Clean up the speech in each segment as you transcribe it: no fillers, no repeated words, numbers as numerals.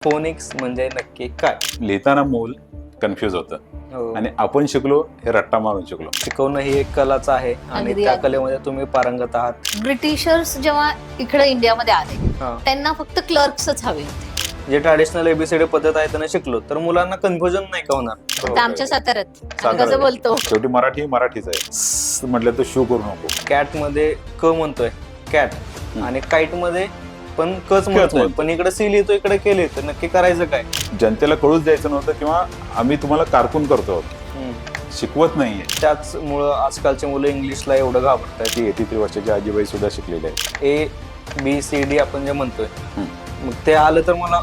Phoenix म्हणजे नक्की काय? लिहिताना मूल कन्फ्यूज होतं हो. आणि आपण शिकलो हे रट्टा मारून शिकलो. शिकवणं ही एक कलाच आहे आणि अगदी, त्या अगदी. कलेमध्ये तुम्ही पारंगत आहात. ब्रिटिशर्स जेव्हा इकडे इंडियामध्ये आले हा. त्यांना फक्त क्लर्क्सच हवे होते. जे ट्रॅडिशनल एबीसीडी पद्धत आहे त्यांना शिकलो तर मुलांना कन्फ्युजन नाही का होणार? आता आमच्या साताऱ्यात आम्ही सातारा. कसं बोलतो शेवटी मराठी मराठीच आहे. म्हटलं तर शू करू नको. कॅट मध्ये क म्हणतोय कॅट आणि काईट मध्ये पण कच म्हणतोय, म्हणतोय. पण इकडे सी लिहितो इकडे के लिहितो, नक्की करायचं काय? जनतेला कळूच द्यायचं नव्हतं किंवा आम्ही तुम्हाला कारकून करतो, शिकवत नाहीये. त्याचमुळं आजकालची मुलं इंग्लिशला एवढं घाबरतात. ती 83 वर्षाची आजीबाई सुद्धा शिकलेली आहे. ए बी सी डी आपण जे म्हणतोय मग ते आलं तर मला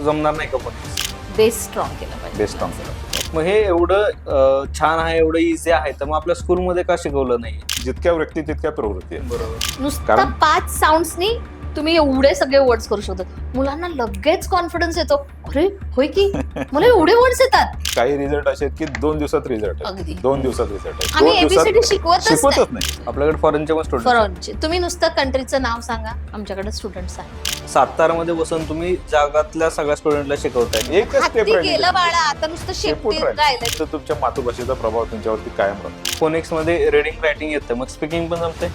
जमणार नाही का? पण बेस स्ट्रॉंग केलं पाहिजे. बेस्ट काम केलं. मग हे एवढं छान आहे, एवढं इझी आहे, तर मग आपल्या स्कूलमध्ये का शिकवलं नाही? जितक्या व्यक्ती तितक्या प्रवृत्ती आहे. बरोबर. नुसतं कारण- 5 साऊंड्सनी तुम्ही एवढे सगळे वर्ड्स करू शकता. मुलांना लगेच कॉन्फिडन्स येतो. अरे होय की मला एवढे वर्ड्स येतात. काही रिझल्ट असे आहेत की 2 दिवसात रिझल्ट अगदी. आहे. 2 दिवसात रिझल्ट आहे. आम्ही 2 दिवसात एबीसीडी शिकवतच नाही. आपल्याकडे फॉरेनचे पण स्टुडंट फॉरेनचे. तुम्ही नुसतं कंट्रीचं नाव सांगा, आमच्याकडे स्टुडंट्स आहेत. सातारामध्ये बसून तुम्ही जगातल्या सगळ्या स्टुडंटला शिकवताय. एकच हाती स्टेप गेलं बाळा, आता नुसतं शेपटी राहिलं. तर तुमच्या मातृभाषेचा प्रभाव तुमच्यावरती कायम राहतो. फोनिक्स मध्ये रीडिंग रायटिंग येतं, मग स्पीकिंग पण जमते.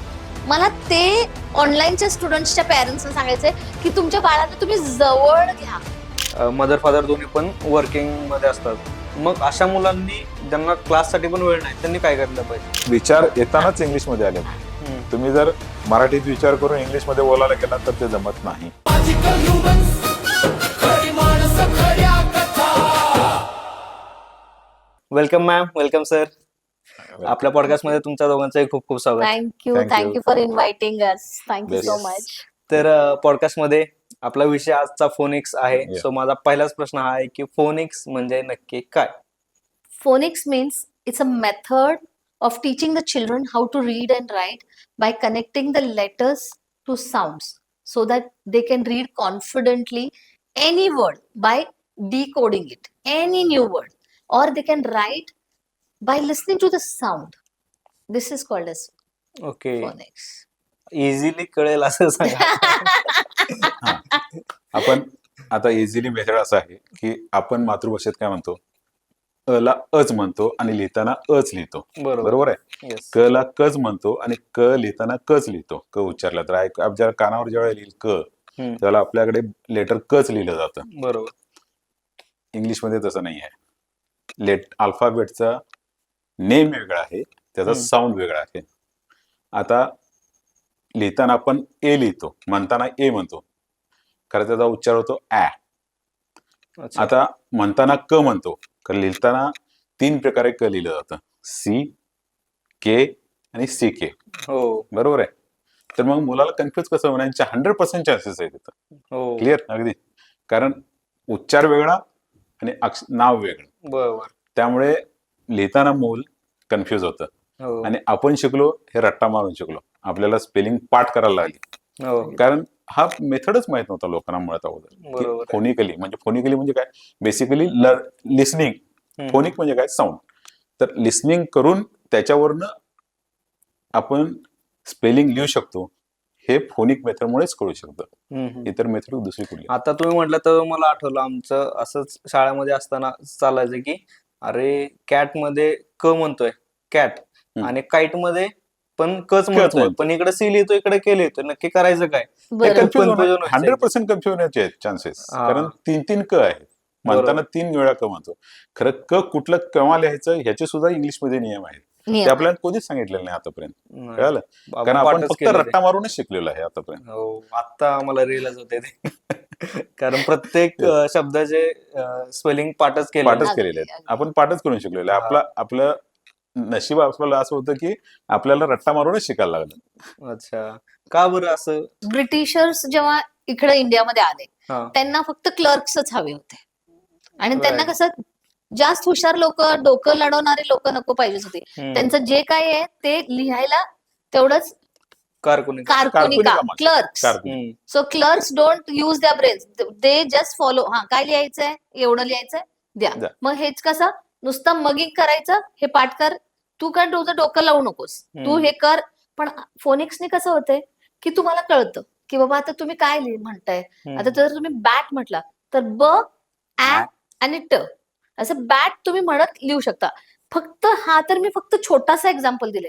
मला ते ऑनलाईनच्या स्टुडंट्सच्या पॅरेंट्सना सांगायचंय की तुमच्या बाळाला तुम्ही जवळ घ्या. मदर फादर दोन्ही पण वर्किंग मध्ये असतात. मग अशा मुलांनी ज्यांना क्लाससाठी पण वेळ नाही त्यांनी काय करायला पाहिजे? विचार येतानाच इंग्लिश मध्ये आले. तुम्ही जर मराठीत विचार करून इंग्लिश मध्ये बोलायला गेला तर ते जमत नाही. Welcome ma'am, welcome sir. आपल्या पॉडकास्ट मध्ये तुमच्या दोघांचंही खूप खूप स्वागत. Thank you Thank you. Thank you for inviting us. Thank you Yes. So much. तर पॉडकास्ट मध्ये आपला विषय आजचा फोनिक्स आहे. Yeah. सो माझा पहिलाच प्रश्न हा आहे की फोनिक्स म्हणजे नक्की काय? Phonics means it's a method of teaching the children how to read and write by connecting the letters to sounds so that they can read confidently any word by decoding it, any new word, or they can write by listening to the sound. This is called as okay, phonics. Easily कळेल असं सांगा. आपण आता easily method असा आहे की आपण मातृभाषेत काय म्हणतो, अ ला अच म्हणतो आणि लिहिताना अच लिहितो. बरोबर. बरोबर आहे. Yes. क ला कच म्हणतो आणि क लिहिताना कच लिहितो. क उच्चारला तर ज्या कानावर जेव्हा येईल क हम्म. त्याला आपल्याकडे लेटर कच लिहिलं जातं. बरोबर. इंग्लिशमध्ये तसं नाही आहे. अल्फाबेटचा नेम वेगळा आहे, त्याचा हम्म. साऊंड वेगळा आहे. आता लिहिताना आपण ए लिहितो, म्हणताना ए म्हणतो, खरं त्याचा उच्चार होतो ऍ. अच्छा. आता म्हणताना क म्हणतो, कारण लिहिताना 3 प्रकारे क लिहिलं जातं, सी, के आणि सी के. हो बरोबर आहे. तर मग मुलाला कन्फ्युज कसं होण्याचे 100% चान्सेस आहेत तिथं. हो. क्लिअर अगदी. कारण उच्चार वेगळा आणि नाव वेगळं, बरोबर. त्यामुळे लिहिताना मूल कन्फ्युज होतं हो. आणि आपण शिकलो हे रट्टा मारून शिकलो. आपल्याला स्पेलिंग पाठ करायला लागली, हो. कारण हा मेथडच माहित नव्हता लोकांना मुळात अगोदर. बरोबर आहे. फोनिकली म्हणजे काय, बेसिकली लिसनिंग. फोनिक म्हणजे काय, साऊंड. तर लिसनिंग करून त्याच्यावरनं आपण स्पेलिंग लिहू शकतो, हे फोनिक मेथडमुळेच कळू शकतं. हम्म. इतर मेथड दुसरी कुठली. आता तुम्ही म्हटलं तर मला आठवलं आमचं असंच शाळेमध्ये असताना चालायचं की अरे कॅट मध्ये क म्हणतोय कॅट आणि काईट मध्ये पण कच म्हणतोय, म्हणतोय. पण इकडे सी लिहितो इकडे के लिहितो, नक्की करायचं काय? बरं. confusion व्हायचं. 100% कन्फ्युजन व्हायचे चान्सेस. हा. कारण 3 क आहेत. म्हणताना 3 वेळा क म्हणतो. खरं क कुठलं केव्हा लिहायचं ह्याचे सुद्धा इंग्लिशमध्ये नियम आहेत. ते नियम. आपल्याला कोणीच सांगितलेलं नाही आतापर्यंत. नाही. कळालं. आपण कारण आपण पाठच फक्त केलेलं आहे. रट्टा मारूनच शिकलेलो आहे आतापर्यंत. हो, आता मला रिअलाइज होते ते. कारण प्रत्येक शब्दाचे स्पेलिंग पाठच केले. पाठच अगदी, केलेले आहेत. अगदी. आपण पाठच करून शिकलेलो आहे. आपलं नशीब आपल्याला असं होतं की आपल्याला रट्टा मारूनच शिकायला लागलं. अच्छा, का बरं असं? ब्रिटिशर्स जेव्हा इकडे इंडियामध्ये आले हा. त्यांना फक्त क्लर्क्सच हवे होते आणि त्यांना Right. कसं जास्त हुशार लोक, डोकं लढवणारे लोक नको पाहिजे होते. हम्म. त्यांचं जे काय आहे ते लिहायला तेवढंच कारकुनी. कारकुनिका, कामा. क्लर्क्स. हम्म. सो क्लर्क्स डोंट यूज द्या ब्रेन्स, दे जस्ट फॉलो. हा, काय लिहायचंय, एवढं लिहायचंय, द्या. द्या. मग हेच कसं नुसतं मगिंग करायचं, हे पाठ कर, तू काय तुझं डोकं लावू नकोस, तू हे कर. पण फोनिक्सने कसं होतंय की तुम्हाला कळतं की बाबा आता तुम्ही काय म्हणताय. हम्म. आता जर तुम्ही बॅट म्हटला तर ब ऍ आणि ट असं बॅट तुम्ही म्हणत लिहू शकता. फक्त हा तर मी फक्त छोटासा एक्झाम्पल दिले.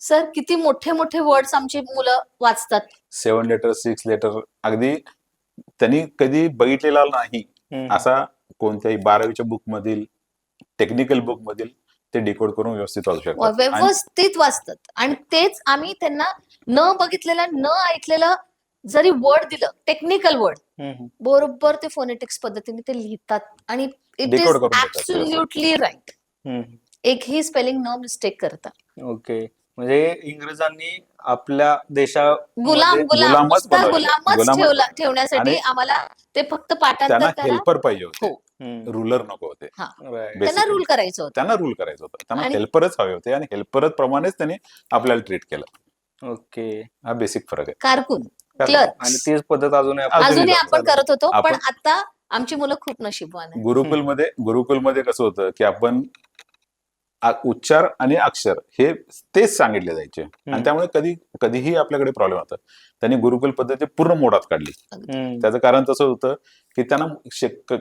सर किती मोठे मोठे वर्ड्स आमची मुलं वाचतात. 7 लेटर 6 लेटर अगदी त्यांनी कधी बघितलेला नाही हम्म. असा कोणत्याही 12वीच्या बुक मधील टेक्निकल बुक मधील ते डिकोड करून व्यवस्थित वाचू शकतात. आणि व्यवस्थित वाचतात. आणि तेच आम्ही त्यांना न बघितलेलं न ऐकलेलं जरी वर्ड दिलं टेक्निकल वर्ड हम्म. बरोबर ते फोनेटिक्स पद्धतीने ते लिहितात आणि इट इज Decode करून देतात ऍब्सोल्युटली राईट. हम्म. एकही स्पेलिंग न मिस्टेक करता. ओके. म्हणजे इंग्रजांनी आपल्या गुलाम देशामध्ये गुलाम गुलामच नुसता बनवले. गुलामच गुलामच ठेवण्यासाठी आणि आम्हाला ते फक्त पाठांतर त्यांना करा. हेल्पर पाहिजे हो. होते, रूलर नको होते. हा. Right. त्यांना Basically. रूल करायचं होतं. त्यांना रूल करायचं होतं, त्यांना आणि- हेल्परच हवे होते आणि हेल्परच प्रमाणेच त्यांनी आपल्याला ट्रीट केलं. ओके. हा बेसिक फरक आहे. कारकून कारण क्लर्क आणि तीच पद्धत अजूनही आपण अजूनही चालू आपण करत होतो. पण आपण- आता आमची मुलं खूप नशीबवान आहेत. गुरुकुलमध्ये कसं होतं की आपण उच्चार आणि अक्षर हे तेच सांगितले जायचे आणि त्यामुळे कधीही आपल्याकडे प्रॉब्लेम होता. त्यांनी गुरुकुल पद्धती पूर्ण मोडात काढली. हम्म. त्याचं कारण तसं होतं की त्यांना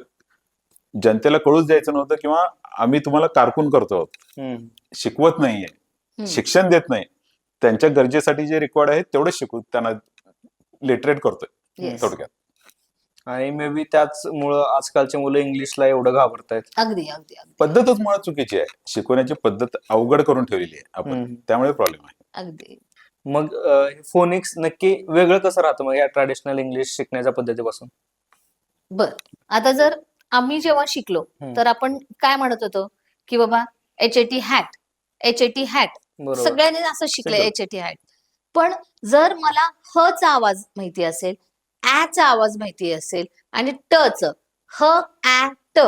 जनतेला कळूच द्यायचं नव्हतं किंवा आम्ही तुम्हाला कारकून करतो आहोत, हम्म. शिकवत नाहीये, हम्म. शिक्षण देत नाही, त्यांच्या गरजेसाठी जे रिक्वायर्ड आहे तेवढंच शिकवू, त्यांना लिटरेट करतोय Yes. थोडक्यात. आणि मे बी त्याचमुळं आजकालची मुलं इंग्लिशला एवढं घाबरतायत. अगदी अगदी अगदी पद्धतच मुळात चुकीची आहे. शिकवण्याची पद्धत अवघड करून ठेवलेली आहे आपण, हम्म. त्यामुळे प्रॉब्लेम आहे. अगदी. मग फोनिक्स नक्की वेगळं कसं राहतं मग या ट्रॅडिशनल इंग्लिश शिकण्याच्या पद्धतीपासून? बर. आता जर आम्ही जेव्हा शिकलो हम्म. तर आपण काय म्हणत होतो की बाबा HAT हॅट HAT हॅट बरोबर. सगळ्यांनी असं शिकले Simple. HAT hat. पण जर मला ह चा आवाज माहिती असेल, ऍ चा आवाज माहिती असेल आणि ट च ह ऍ ट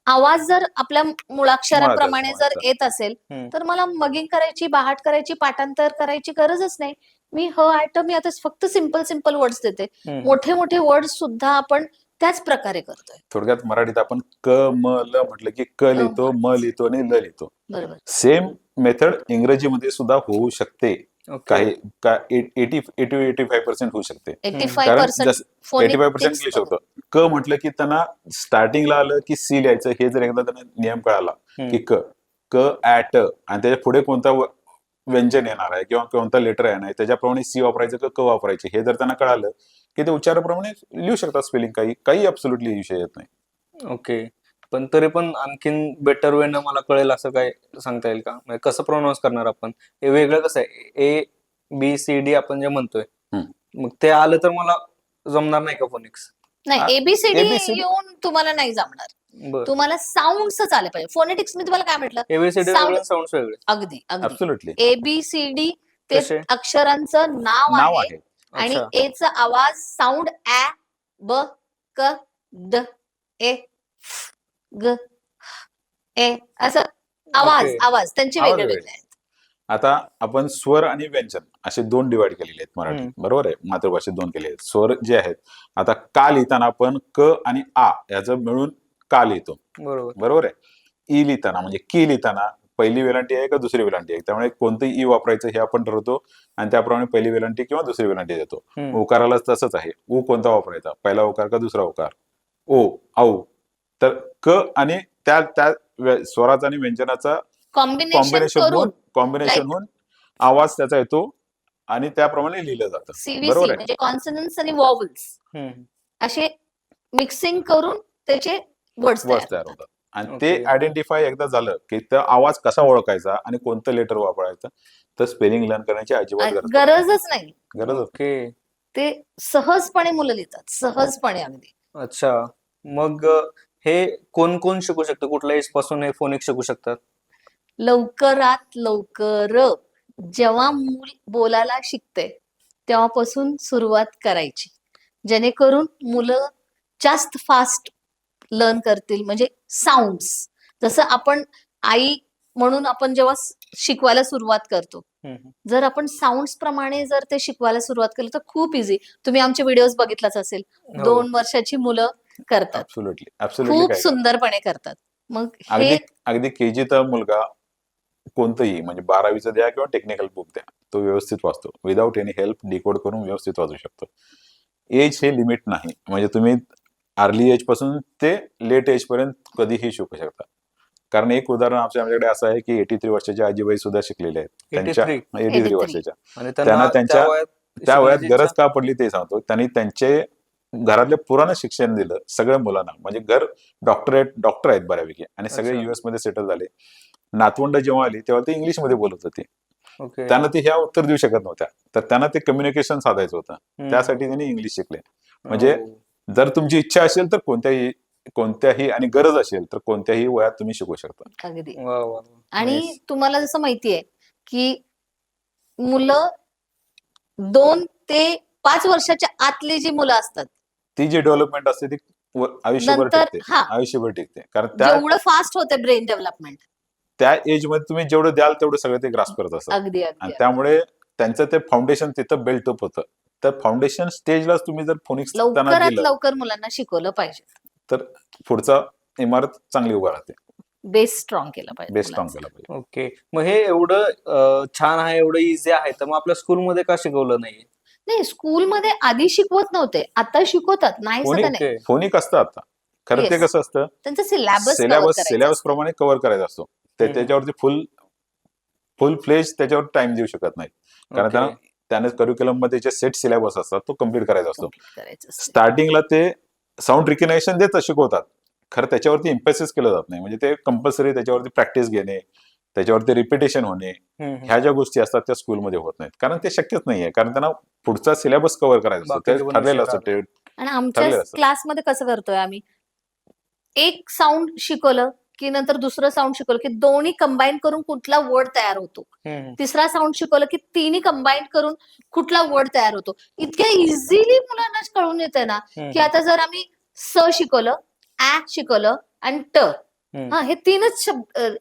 आवाज जर आपल्या मुळाक्षरांप्रमाणे मुळात जर आहे. येत असेल हम्म. तर मला मगिंग करायची, बाहाट करायची, पाठांतर करायची गरजच नाही. मी ह ऍ ट मी आता फक्त सिंपल वर्ड्स देते. हम्म. मोठे मोठे वर्ड्स सुद्धा आपण त्याच प्रकारे करतोय. थोडक्यात मराठीत आपण क म ल म्हटलं की क लिहितो, म लिहितो आणि ल लिहितो. बरोबर. सेम मेथड इंग्रजीमध्ये सुद्धा होऊ शकते. ओके. 85% होऊ शकते. 85% जसं 85% इंग्लिश होतं. क म्हटलं की त्यांना स्टार्टिंगला आलं की सी लिहायचं, हे जर एकदा त्यांना नियम कळाला की क ऍट आणि त्याच्या पुढे कोणता व्यंजन येणार आहे किंवा कोणता लेटर येणार आहे त्याच्याप्रमाणे सी वापरायचं क वापरायचे, हे जर त्यांना कळालं की ते उच्चाराप्रमाणे लिहू शकतात स्पेलिंग. काही अब्सोल्युटली विषय येत नाही. ओके. पण तरी पण आणखीन बेटर वे न मला कळेल असं काय सांगता येईल का? म्हणजे कसं प्रोनाऊन्स करणार आपण? हे वेगळं कसं आहे? ABCD आपण जे म्हणतोय, मग ते आलं तर मला जमणार नाही का फोनिक्स? नाही, एबीसीडी ABCD येऊन तुम्हाला नाही जमणार. बरं. तुम्हाला साऊंडच आले पाहिजे. फोनेटिक्स मी तुम्हाला काय म्हटलं? ABCD Sound- वेगळे, साऊंड्स वेगळे. अगदी अगदी. ऍब्सोल्युटली ABCD ते कसे? अक्षरांचं नाव नाव आहे आहे. आणि अच्छा. ए चा आवाज साऊंड ऍ ब क ड ए ग ए असं आवाज ओके. आवाज त्यांचे आवाज वेगळे वेगळे. वेगळे आहेत. आता आपण स्वर आणि व्यंजन असे 2 डिवाइड केलेले आहेत मराठीत, बरोबर आहे. मातृभाषेत 2 केले आहेत. स्वर जे आहेत, आता का लिहिताना आपण क आणि आ याचं मिळून का लिहितो, बरोबर. बरोबर आहे. ई लिहिताना म्हणजे की लिहिताना पहिली वेलांटी आहे का दुसरी वेलांटी आहे, त्यामुळे कोणतं ई वापरायचं हे आपण ठरवतो आणि त्याप्रमाणे पहिली वेलांटी किंवा दुसरी वेलांटी देतो. हम्म. उकाराला तसंच आहे. ऊ कोणता वापरायचा, पहिला उकार का दुसरा उकार, ओ औ. तर क आणि त्या स्वराचा आणि व्यंजनाचा कॉम्बिनेशन कॉम्बिनेशन होऊन आवाज त्याचा येतो आणि त्याप्रमाणे लिहिलं जातं. सीव्हीसी बरोबर आहे. म्हणजे कॉन्सनन्स आणि वॉवल्स हम्म. असे मिक्सिंग करून त्याचे वर्ड्स वर्ड्स तयार होतात आणि ते ओके. आयडेंटिफाय एकदा झालं की तो आवाज कसा ओळखायचा आणि कोणतं लेटर वापरायचं, तर स्पेलिंग लर्न करण्याची अजिबात गरज पडत गरजच नाही. नाही. गरजच ओके. ते सहजपणे मुलं लिहितात, सहजपणे अगदी. अच्छा. मग हे कोण कोण शिकू शकतं? कुठल्या एज पासून हे फोनिक्स शिकू शकतात? लवकरात लवकर जेव्हा मूल बोलायला शिकते तेव्हापासून सुरुवात करायची, जेणेकरून मुलं जास्त फास्ट लर्न करतील. म्हणजे साऊंड्स जसं आपण आई म्हणून आपण जेव्हा शिकवायला सुरुवात करतो, हम्म. जर आपण साऊंड्स प्रमाणे जर ते शिकवायला सुरुवात केली तर खूप इझी. तुम्ही आमचे व्हिडिओज बघितलाच असेल. हो. 2 वर्षाची मुलं करतात, ऍब्सोल्युटली खूप काय सुंदरपणे करतात. मग अगदी हे अगदी केजीचा मुलगा कोणतंही म्हणजे 12वीचं द्या किंवा टेक्निकल बुक द्या, तो व्यवस्थित वाचतो. विदाऊट एनी हेल्प डिकोड करून व्यवस्थित वाचू शकतो. एज हे लिमिट नाही. म्हणजे तुम्ही अर्ली एज पासून ते लेट एज पर्यंत कधीही शिकू शकतात. कारण एक उदाहरण आमच्याकडे असं आहे की 83 वर्षाच्या आजीबाई सुद्धा शिकलेले आहेत. त्यांच्या 83 83 83. वर्षाच्या आणि त्यांना त्यांच्या त्या वयात शिकण्याची गरज इच्छा- का पडली ते सांगतो. त्यांनी त्यांचे घरातले पुराणं शिक्षण दिलं सगळ्या मुलांना, म्हणजे डॉक्टर आहेत बऱ्यापैकी, आणि सगळे अच्छा. US मध्ये सेटल झाले. नातवंड जेव्हा आली तेव्हा ते इंग्लिशमध्ये बोलत होते. ओके. त्यांना ते ह्या उत्तर देऊ शकत नव्हत्या, तर त्यांना ते कम्युनिकेशन साधायचं होतं. हम्म. त्यासाठी त्यांनी इंग्लिश शिकले. म्हणजे हो. जर तुमची इच्छा असेल तर कोणत्याही आणि गरज असेल तर कोणत्याही वयात तुम्ही शिकू शकता. अगदी. वा, वा, वा. आणि Nice. तुम्हाला जसं माहितीये की मुलं 2 ते 5 वर्षाच्या आतली जी मुलं असतात ती जी डेव्हलपमेंट असते ती आयुष्यभर नंतर टिकते. हा आयुष्यभर टिकते. कारण जेवढं फास्ट होते ब्रेन डेव्हलपमेंट. त्या एज मध्ये तुम्ही जेवढं द्याल तेवढं सगळं ते ग्रास करत असतात. अगदी आणि अगदी त्यामुळे त्यांचं ते फाउंडेशन तिथं बिल्ट अप होतं. तर फाउंडेशन स्टेजलाच तुम्ही जर फोनिक्स त्यांना लवकरात दिलं लवकर मुलांना शिकवलं पाहिजे. तर पुढचा इमारत चांगली उभा राहते. बेस स्ट्रॉंग केलं पाहिजे बेस्ट स्ट्रॉंग मुलांचं. केला पाहिजे. ओके. मग हे एवढं छान आहे, एवढं इझी आहे, तर मग आपल्या स्कूलमध्ये का शिकवलं नाही? नाही, स्कूलमध्ये आधी शिकवत नव्हते, आता शिकवत नाही असं का नाही. ओके. फोनिक असतं आता. खरं ते Yes. कसं असतं, त्यांचं सिलेबस सिलेबस प्रमाणे कव्हर करायचा असतो. हम्म. त्याच्यावरती फुल फ्लेज त्याच्यावर टाइम देऊ शकत नाही. कारण ओके. त्याने करिक्युलम मध्ये जे सेट सिलेबस असतात तो कम्प्लीट करायचा असतो. करायचं असतं. स्टार्टिंगला ते साऊंड रिकग्नायझेशन देत शिकवतात. खरं त्याच्यावरती इम्पेसिस केलं जात नाही. म्हणजे ते कंपल्सरी त्याच्यावरती प्रॅक्टिस घेणे, त्याच्यावरती रिपिटेशन होणे, हम्म. ह्या ज्या गोष्टी असतात त्या स्कूलमध्ये होत नाहीत. कारण ते शक्यच नाहीये. कारण त्यांना पुढचा सिलेबस कव्हर करायचा असतो. ते बाकीचे पण ठरलेलं विषय असतं. आणि आमच्या ठरलेलं असतं. क्लासमध्ये कसं करतोय आम्ही, एक साऊंड शिकवलं की नंतर दुसरं साऊंड शिकवलं की दोन्ही कंबाईन करून कुठला वर्ड तयार होतो. हम्म. तिसरा साऊंड शिकवलं की तिन्ही कंबाईन करून कुठला वर्ड तयार होतो. इतक्या इझिली मुलांना कळून येते ना की हम्म. आता जर आम्ही स शिकवलं, ऍ शिकवलं आणि ट, हम्म. हा हे तीनच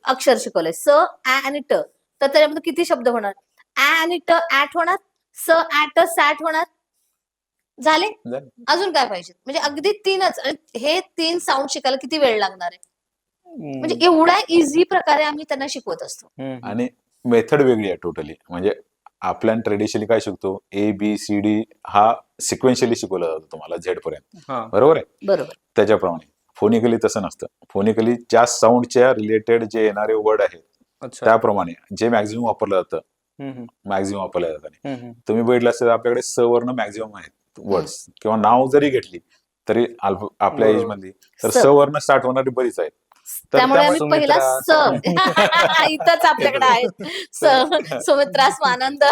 अक्षर शिकवले, स, ऍ आणि ट, तर त्याच्यामध्ये किती शब्द होणार? ऍ आणि ट ऍट होणार, स ऍट सॅट होणार. झाले? झालं. अजून काय पाहिजे? म्हणजे अगदी तीनच. आणि हे 3 साऊंड शिकायला किती वेळ लागणार आहे? म्हणजे एवढ्या इझी प्रकारे आम्ही त्यांना शिकवत असतो. हम्म. आणि मेथड वेगळी आहे टोटली. म्हणजे आपल्या ट्रेडिशनली काय शिकतो, ABCD हा सिक्वेन्शियली शिकवला जातो तुम्हाला झेड पर्यंत, हा. बरोबर आहे. बरोबर. त्याच्याप्रमाणे फोनिकली तसं नसतं. फोनिकली ज्या साऊंडच्या रिलेटेड जे येणारे वर्ड आहेत अच्छा. त्याप्रमाणे जे मॅक्झिमम वापरलं जातं, हम्म. मॅक्झिमम वापरल्या जातात. हम्म. तुम्ही बघितलं असेल आपल्याकडे स वर्ण मॅक्झिमम आहेत वर्ड्स, किंवा नाव जरी घेतली तरी आपल्या बरोबर. एज मधली तर स. स वर्ण स्टार्ट होणारी बरीच आहेत. तर त्यामुळे आम्ही सुमित्रा, पहिला स इथंच आपल्याकडे आहेत. सुमित्रा, स्वानंद.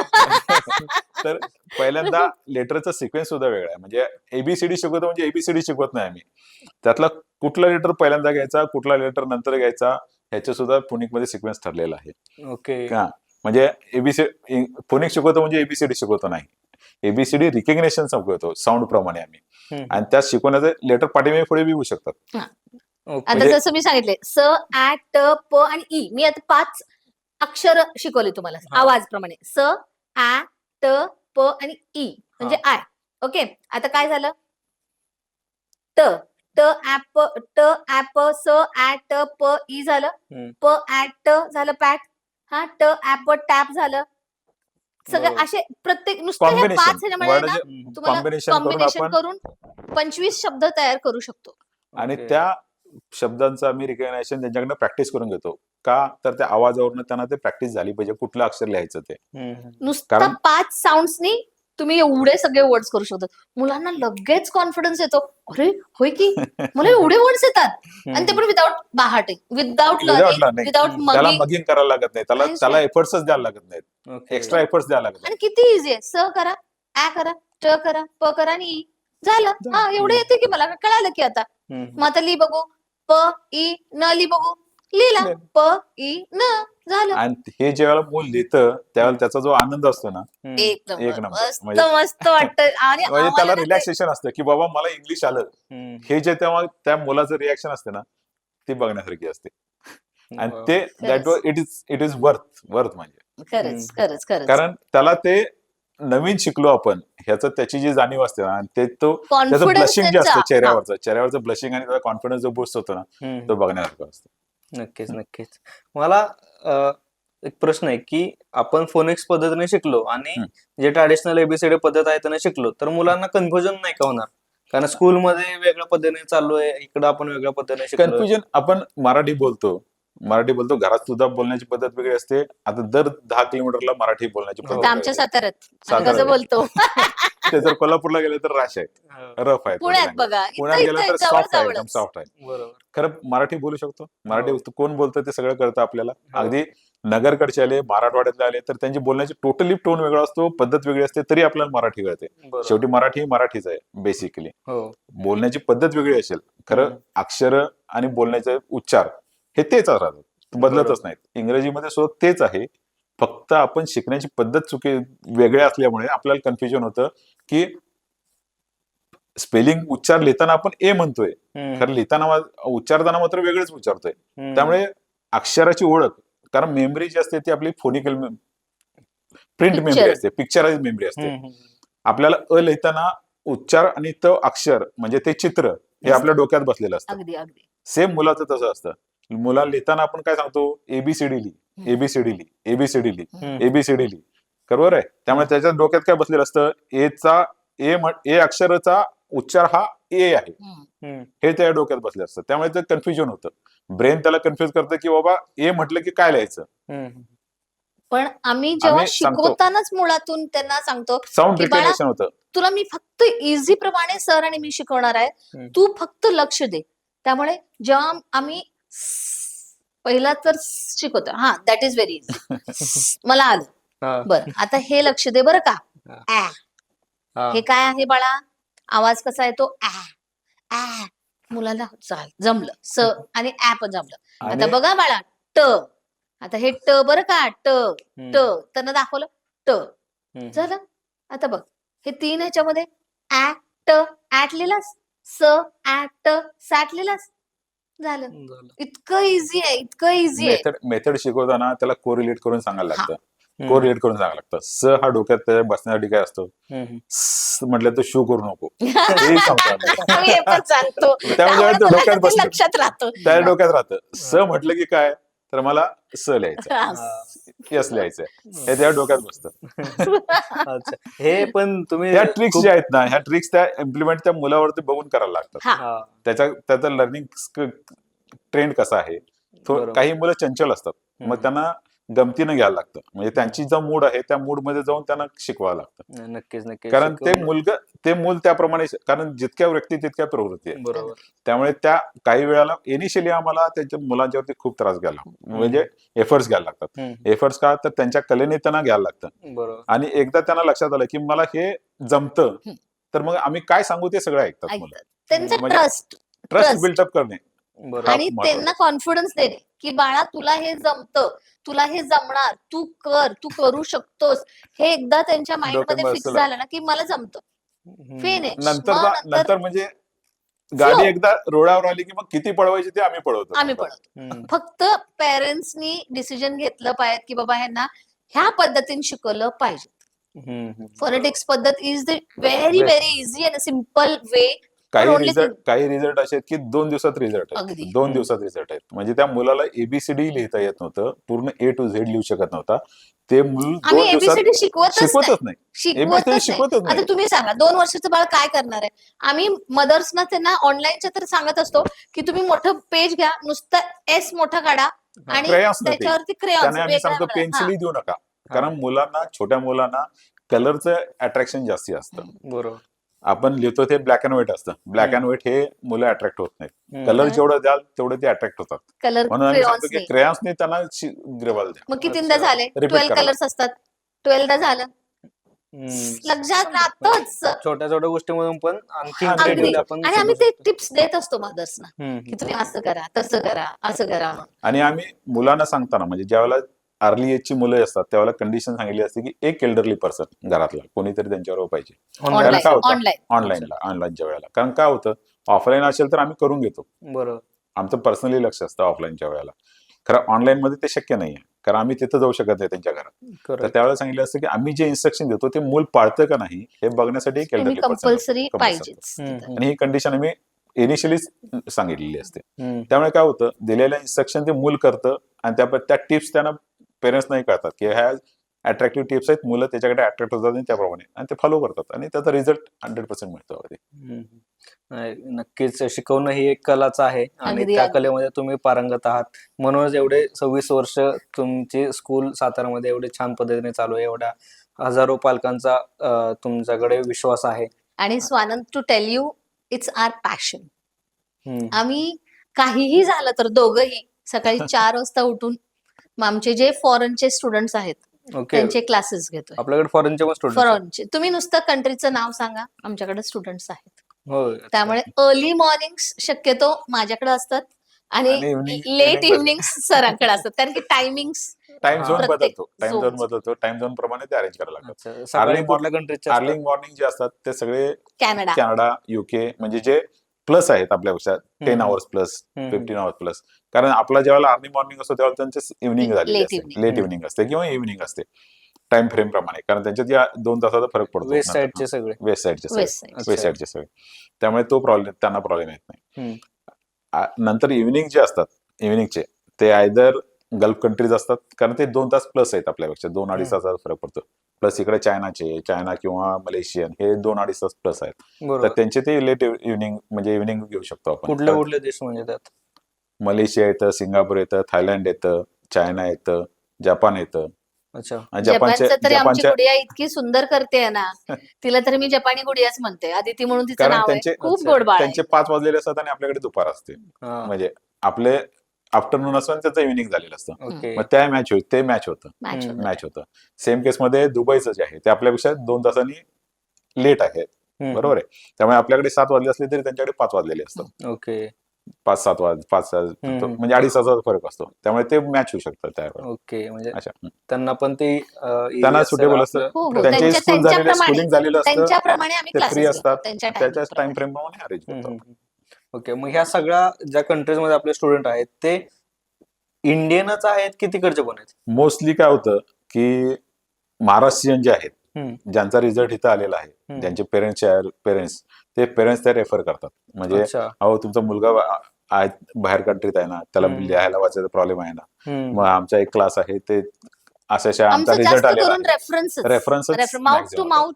तर पहिल्यांदा लेटरचा सिक्वेन्स सुद्धा वेगळा आहे. म्हणजे ABCD शिकवतो म्हणजे ABCD शिकवत नाही आम्ही. त्यातला कुठला लेटर पहिल्यांदा घ्यायचा, कुठला लेटर नंतर घ्यायचा, ह्याचं सुद्धा फोनिक मध्ये सिक्वेन्स ठरलेला आहे. ओके. का म्हणजे फोनिक शिकवतो म्हणजे ABCD शिकवतो नाही. ABCD रिकग्नेशन शिकवतो साऊंड प्रमाणे आम्ही. हम्म. आणि त्या शिकवण्याचे लेटर पाठीमागे पुढे येऊ शकतात. ओके. आता म्हणजे- जसं मी सांगितले, स, ऍ, ट, प आणि ई. मी आता 5 अक्षर शिकवले तुम्हाला हा. आवाज प्रमाणे. स, ऍ, ट, प आणि ई म्हणजे आय. ओके. आता काय झालं? ट, ट, ऍ, प, स, ऍ, ट, प, ई झालं. हम्म. प, ऍ, ट झालं पॅट. हा, ट, ऍ, प, टॅप झालं. सगळे बरोबर. असे प्रत्येक नुसतं हे 5 कॉम्बिनेशन ह्याच्यामध्ये ना हम्म. तुम्हाला कॉम्बिनेशन करून कॉम्बिनेशन आपण करून 25 शब्द तयार करू शकतो. आणि ओके. त्या शब्दांचं आम्ही रिकग्नायझेशन त्यांच्याकडनं प्रॅक्टिस करून घेतो. का तर त्या आवाजावरनं त्यांना ते प्रॅक्टिस झाली पाहिजे कुठलं अक्षर लिहायचं ते. हम्म. नुसतं कारण- 5 साऊंड्सनी तुम्ही एवढे सगळे वर्ड्स करू शकता. मुलांना लगेच कॉन्फिडन्स येतो. अरे होय की मला एवढे वर्ड्स येतात. आणि ते पण विदाउट बाहाटे, without Without learning, learning. Without त्याला मगिंग. मगिंग करायला लागत नाही. त्याला एफर्ट्सच द्यायला लागत नाहीत. ओके. एक्स्ट्रा एफर्ट्स द्यायला लागत आणि किती इझी आहे. स करा, ऍ करा, ट करा, प करा आणि ई झालं. हा एवढे येते की मला कळालं की आता. हम्म. मग आता ली बघू, प ई न ली बघू, लिहिला प ई न झालं. आणि हे ज्यावेळेला मूल लिहितं त्यावेळेला त्याचा जो आनंद असतो ना, हम्म. एक एक नंबर. नंबर. मस्त म्हणजे- मस्त वाटतं. आणि म्हणजे आम्हाला त्याला ना ते- रिलॅक्सेशन असतं की बाबा मला इंग्लिश आलं. हम्म. हे जे तेव्हा त्या मुलाचं रिॲक्शन असते ना ती बघण्यासारखी असते. आणि वा. ते खरंच. इट इज वर्थ म्हणजे. खरंच खरंच खरंच कारण त्याला ते नवीन शिकलो आपण ह्याचं त्याची जी जाणीव असते ना, आणि ते तो त्याचं कॉन्फिडन्स ब्लशिंग जे असतं त्यांचा. चेहऱ्यावरचं ब्लशिंग आणि त्याचा कॉन्फिडन्स जो बूस्ट होतो ना हम्म. तो बघण्यासारखा असतो. नक्कीच नक्कीच. मला एक प्रश्न आहे की आपण फोनिक्स पद्धतीने शिकलो आणि हम्म. जे ट्रॅडिशनल ABCD पद्धत आहे त्याने शिकलो तर मुलांना कन्फ्युजन नाही का होणार कारण स्कूलमध्ये वेगळ्या पद्धतीने चालू आहे, इकडं आपण वेगळ्या पद्धतीने शिकलो. कन्फ्युजन. आपण मराठी बोलतो, घरात सुद्धा बोलण्याची पद्धत वेगळी असते. आता दर 10 किलोमीटरला मराठी बोलण्याची पद्धत आता आमच्या वेगळी आहे. साताऱ्यात आम्ही कसं साताऱ्यात. बोलतो ते जर कोल्हापूरला गेले तर राश आहेत, रफ आहेत. पुण्यात वगैरे. बघा पुण्यात इथं गेलं तर इथं सॉफ्ट आहे, जवळ एकदम सॉफ्ट आहे. बरोबर. खरं मराठी बोलू शकतो. मराठी हो. कोण बोलतं ते सगळं कळतं आपल्याला. हो. अगदी नगरकडचे आले, मराठवाड्यातले आले तर त्यांची बोलण्याची टोटली टोन वेगळा असतो, पद्धत वेगळी असते, तरी आपल्याला मराठी कळते. बरोबर. शेवटी मराठी ही मराठीच आहे बेसिकली. हो. बोलण्याची पद्धत वेगळी असेल, खरं अक्षर आणि बोलण्याचे उच्चार हे तेच राहतात, बदलतच बरोबर. नाहीत. इंग्रजीमध्ये सुद्धा तेच आहे, फक्त आपण शिकण्याची पद्धत वेगळ्या असल्यामुळे आपल्याला कन्फ्युजन होतं की स्पेलिंग उच्चार लिहिताना आपण ए म्हणतोय, खरं लिहिताना उच्चारताना मात्र वेगळंच उच्चारतोय. त्यामुळे अक्षराची ओळख, कारण मेमरी जी असते ती आपली फोनिकल प्रिंट Picture. मेमरी असते, पिक्चराइज मेमरी असते. आपल्याला अ लिहिताना उच्चार आणि त अक्षर म्हणजे ते चित्र हे आपल्या डोक्यात बसलेलं असतं. अगदी अगदी सेम मुलाचं तसं असतं. मुलाला लिहिताना आपण काय सांगतो, एबीसीडी लिही, एबीसीडी लिही, एबीसीडी लिही, एबीसीडी लिही, बरोबर आहे. त्यामुळे त्याच्या डोक्यात काय बसलेलं असतं, ए अक्षराचा उच्चार हा ए आहे, हे त्या डोक्यात बसले असतं. त्यामुळे ते कन्फ्युजन होतं. ब्रेन त्याला कन्फ्युज करतं की बाबा ए म्हटलं की काय लिहायचं. पण आम्ही जेव्हा सांगतो. शिकवतानाच मुळातून त्यांना सांगतो साऊंड की बाळा, रिकग्निशन होतं. तुला मी फक्त इझी प्रमाणे सर आणि मी शिकवणार आहे, तू फक्त लक्ष दे. त्यामुळे जेव्हा आम्ही पहिला तर शिकवतो, हा दॅट इज व्हेरी इझी, मला आलं बरं, आता हे लक्ष दे बरं का. हे काय आहे बाळा, आवाज कसा येतो, ऍ. मुलाला जमलं, स आणि ऍ पण जमलं. आता आणि बघा बाळा, ट. आता हे ट बरं का, ट त्यांना दाखवलं, ट झालं. आता बघ हे 3 ह्याच्यामध्ये ऍट लिहिलास, स ऍट सॅट लिहिलास, झालं. इतकं इझी आहे, इतकं इझी आहे. मेथड शिकवताना त्याला कोरिलेट करून सांगायला लागतं. कोरिलेट करून सांगायला लागतं. स हा डोक्यात त्याच्या बसण्यासाठी काय असतो, म्हटलं तर शू करू नको, हेही सांगतो आम्ही. आम्ही हे पण सांगतो, त्यामुळे त्यामुळे तो डोक्यात मुलांना ते बसतं. लक्षात राहतं. त्या डोक्यात राहतं. स म्हटलं की काय, तर मला स लिहायचं, यस लिहायचंय, हे त्या डोक्यात बसतं. अच्छा, हे पण तुम्ही त्या ट्रिक्स ज्या आहेत ना, ह्या ट्रिक्स त्या इम्प्लिमेंट त्या मुलावरती बघून करायला लागतात. हा. त्याचा लर्निंग ट्रेंड कसा आहे. बरोबर. काही मुलं चंचल असतात, मग त्यांना गमतीनं घ्यायला लागतं. म्हणजे त्यांची जो मूड आहे त्या मूड मध्ये जाऊन त्यांना शिकवावं लागतं. नक्कीच नक्कीच कारण ते मूल त्याप्रमाणे, कारण जितक्या व्यक्ती तितक्या प्रवृत्ती आहे. बरोबर. त्यामुळे त्या काही वेळाला इनिशियली आम्हाला त्यांच्या मुलांच्यावरती खूप त्रास घ्यायला, म्हणजे एफर्ट्स घ्यायला लागतात. एफर्ट्स का, तर त्यांच्या कलेने त्यांना घ्यायला लागतं. बरोबर. आणि एकदा त्यांना लक्षात आलं की मला हे जमतं, तर मग आम्ही काय सांगू ते सगळं ऐकतात मुलं. त्यांचा म्हणजे ट्रस्ट ट्रस्ट बिल्डअप करणे बरोबर. आणि महत्वाचं. त्यांना कॉन्फिडन्स देणे की बाळा तुला हे जमतं, तुला हे जमणार, तू कर, तू करू शकतोस. हे एकदा त्यांच्या माइंड मध्ये डोक्यात फिक्स बसलं. झालं ना की मला जमतं, फिनिश. नंतर म्हणजे गाडी एकदा रोडावर आली की मग किती पळवायची ते आम्ही पळवतो. आम्ही पळतो. फक्त पेरेंट्सनी डिसिजन घेतलं पाहिजे की बाबा ह्यांना ह्या पद्धतीने शिकवलं पाहिजे. फोनेटिक्स पद्धत is the very very easy and simple way. काही रिझल्ट असे आहेत की 2 दिवसात रिझल्ट आहेत. अगदी. 2 दिवसात रिझल्ट आहेत. म्हणजे त्या मुलाला एबीसीडी लिहिता येत नव्हतं, पूर्ण ए टू झेड लिहू शकत नव्हता. ते मूल 2 आम्ही दिवसात एबीसीडी शिकवतच नाही. शिकवतच आता नाही. तुम्ही सांगा 2 वर्षाचं बाळ काय करणार आहे. आम्ही मदर्सना त्यांना ऑनलाईनच्या तर सांगत असतो की तुम्ही मोठं पेज घ्या, नुसतं एस मोठा काढा आणि crayons न ते. त्याच्यावरती क्रेयॉन्स त्याने आम्ही सांगतो पेन्सिलही देऊ नका, कारण मुलांना, छोट्या मुलांना कलरचं अट्रॅक्शन जास्ती असतं. बरोबर. आपण लिहितो ते ब्लॅक अँड व्हाईट असतं. ब्लॅक अँड व्हाईट हे मुलं अट्रॅक्ट होत नाहीत. कलर जेवढं द्याल तेवढे ते अट्रॅक्ट होतात. कलर म्हणून आम्ही सांगतो की क्रेयॉन्सने त्यांना गिरवाल द्या. मग कितींदा झाले, Repeat 12 करा. कलर्स असतात, 12दा झालं, लक्षात राहतच. छोट्या छोट्या गोष्टीमधून पण आणखी अगदी. creativity आपण आणि आम्ही शिकू ते टिप्स देत असतो मदर्सना शकतो. की तुम्ही असं करा, तसं करा, असं करा. आणि आम्ही मुलांना सांगताना, म्हणजे ज्यावेळेला अर्ली एजची मुलं असतात त्यावेळेला कंडिशन सांगितली असते की एक एल्डरली पर्सन घरातला कोणीतरी त्यांच्यावर पाहिजे. Online. काय होतं? ऑनलाईन ऑनलाईनच्या वेळेला. कारण काय होतं, ऑफलाईन असेल तर आम्ही करून घेतो, बरोबर. आमचं पर्सनली लक्ष असतं ऑफलाईनच्या वेळेला. खरं ऑनलाईन मध्ये ते शक्य नाहीये, कारण आम्ही तिथं जाऊ शकत नाही त्यांच्या घरात. तर Correct. त्यावेळेला सांगितलं असतं की आम्ही जे इन्स्ट्रक्शन देतो ते मूल पाळतं का नाही हे बघण्यासाठी एक तुम्ही elderly person कंपल्सरी compulsory पाहिजेच. आणि ही कंडिशन आम्ही इनिशियली सांगितलेली असते. हम्म. त्यामुळे काय होतं, दिलेल्या इन्स्ट्रक्शन ते मूल करतं आणि त्या टिप्स त्यांना पेरेंट्स नाही कळतात की ह्या अट्रॅक्टिव्ह टिप्स आहेत, मुलं त्याच्याकडे अट्रॅक्ट होतात आणि त्याप्रमाणे आणि ते फॉलो करतात आणि त्याचा रिझल्ट 100% मिळतो. हम्म. नाही, नक्कीच शिकवणं ही एक कलाच आहे आणि अगदी, त्या अगदी. कलेमध्ये तुम्ही पारंगत आहात. म्हणूनच एवढे 26 वर्ष तुमची स्कूल सातारामध्ये एवढे छान पद्धतीने चालू आहे. एवढ्या हजारो पालकांचा तुमच्याकडे विश्वास आहे. आणि Swanand, to tell you, it's our passion. Hmm. आम्ही काहीही झालं तर दोघंही सकाळी 4 वाजता उठून मग आमचे जे फॉरेनचे स्टुडंट्स आहेत ओके. त्यांचे क्लासेस घेतोय. आपल्याकडे फॉरेनचे पण स्टुडंट फॉरेनचे तुम्ही नुसतं कंट्रीचं नाव सांगा, आमच्याकडे स्टुडंट्स आहेत. हो. त्यामुळे अर्ली मॉर्निंग्स शक्यतो माझ्याकडे असतात आणि आणि लेट evening इव्हनिंग सरांकडे असतात, कारण की टायमिंग्स टाइम झोन प्रत्येक बदलतो, टाइम झोन zones. बदलतो, टाइम झोन प्रमाणे ते अरेंज करायला लागतात. अच्छा, सकाळी Early कुठल्या कंट्रीचे अर्ली मॉर्निंग जे असतात ते सगळे कॅनडा. कॅनडा, युके, म्हणजे जे प्लस आहेत आपल्यापेक्षा 10 आवर्स प्लस, 15 आवर्स प्लस. कारण आपला जेव्हा अर्ली मॉर्निंग असतो तेव्हा त्यांचे इव्हनिंग झालेली Late असते, evening. लेट इव्हनिंग असते किंवा इव्हनिंग असते टाइम फ्रेम प्रमाणे, कारण त्यांच्यात या 2 तासाचा फरक पडतो. वेस्ट साइडचे सगळे. वेस्ट साईडचे West side. वेस्ट साईडचे सगळे, त्यामुळे तो प्रॉब्लेम त्यांना प्रॉब्लेम येत नाही. हम्म. नंतर इव्हनिंग जे असतात इव्हनिंगचे ते आयदर गल्फ कंट्रीज असतात, कारण ते 2 तास प्लस आहेत आपल्यापेक्षा, 2-2.5 तासाचा फरक पडतो. प्लस इकडे चायना किंवा मलेशियन हे 2-2.5 तास प्लस आहेत. तर बरोबर. त्यांचे ते लेट इव्हनिंग म्हणजे इव्हनिंग घेऊ शकतो आपण. कुठले कुठले देश म्हणजे त्यात? मलेशिया येतं, सिंगापूर येतं, थायलंड येतं, चायना येतं, जपान येतं. अच्छा. आणि जपानचं तरी आमची जपानच्या गुडिया इतकी सुंदर करते ना, तिला तरी मी जपानी गुडियाच म्हणते. आदिती म्हणून तिचं कारण नाव आहे. त्यांचे खूप अच्छा, गोड बाळ त्यांचे आहे. 5 वाजलेले असतात आणि आपल्याकडे दुपार असते. हा. म्हणजे आपले आफ्टरनून असतं आणि त्याचं इव्हनिंग झालेलं असतं. ओके. मग त्या मॅच होतं, ते मॅच होतं. Match हम्म. होतं. मॅच होतं. सेम केसमध्ये दुबईचं जे आहे ते आपल्यापेक्षा 2 तासांनी लेट आहे, हम्म. बरोबर आहे. त्यामुळे आपल्याकडे 7 वाजले असले तरी त्यांच्याकडे 5 वाजलेले असतात. ओके. 5-7 म्हणजे 2.5 तासाचा फरक असतो, त्यामुळे ते मॅच होऊ शकतात त्यावर. ओके. म्हणजे अशा त्यांना पण ते easy त्यांना असेल सुटेबल असतं. आपलं हो, हो. product. त्यांचे स्कूल झालेलं त्यांच्याप्रमाणे स्कूलिंग झालेलं असतं, त्यांच्याप्रमाणे आम्ही ते फ्री क्लासेस असतात, घेतो त्यांच्या त्याच्याच टाइम टाइम फ्रेम प्रमाणे अरेंज हम्म, करतो. हम्म. ओके. मग ह्या सगळ्या ज्या कंट्रीज मध्ये आपले स्टुडंट आहेत ते इंडियनच आहेत की तिकडचे पण आहेत? मोस्टली काय होतं की महाराष्ट्रीयन जे आहेत, हम्म. ज्यांचा रिझल्ट इथं आलेला आहे, हम्म. ज्यांचे पेरेंट्स ते रेफर करतात. म्हणजे अच्छा. अहो तुमचा मुलगा बाहेर कंट्रीत आहे ना, त्याला हम्म. लिहायला वाचायचा प्रॉब्लेम आहे ना, हम्म. मग आमचा एक क्लास आहे, ते अशा आमचा आमचं रिझल्ट जास्त आलेला करून आहे. रेफरन्स माउथ टू माउथ,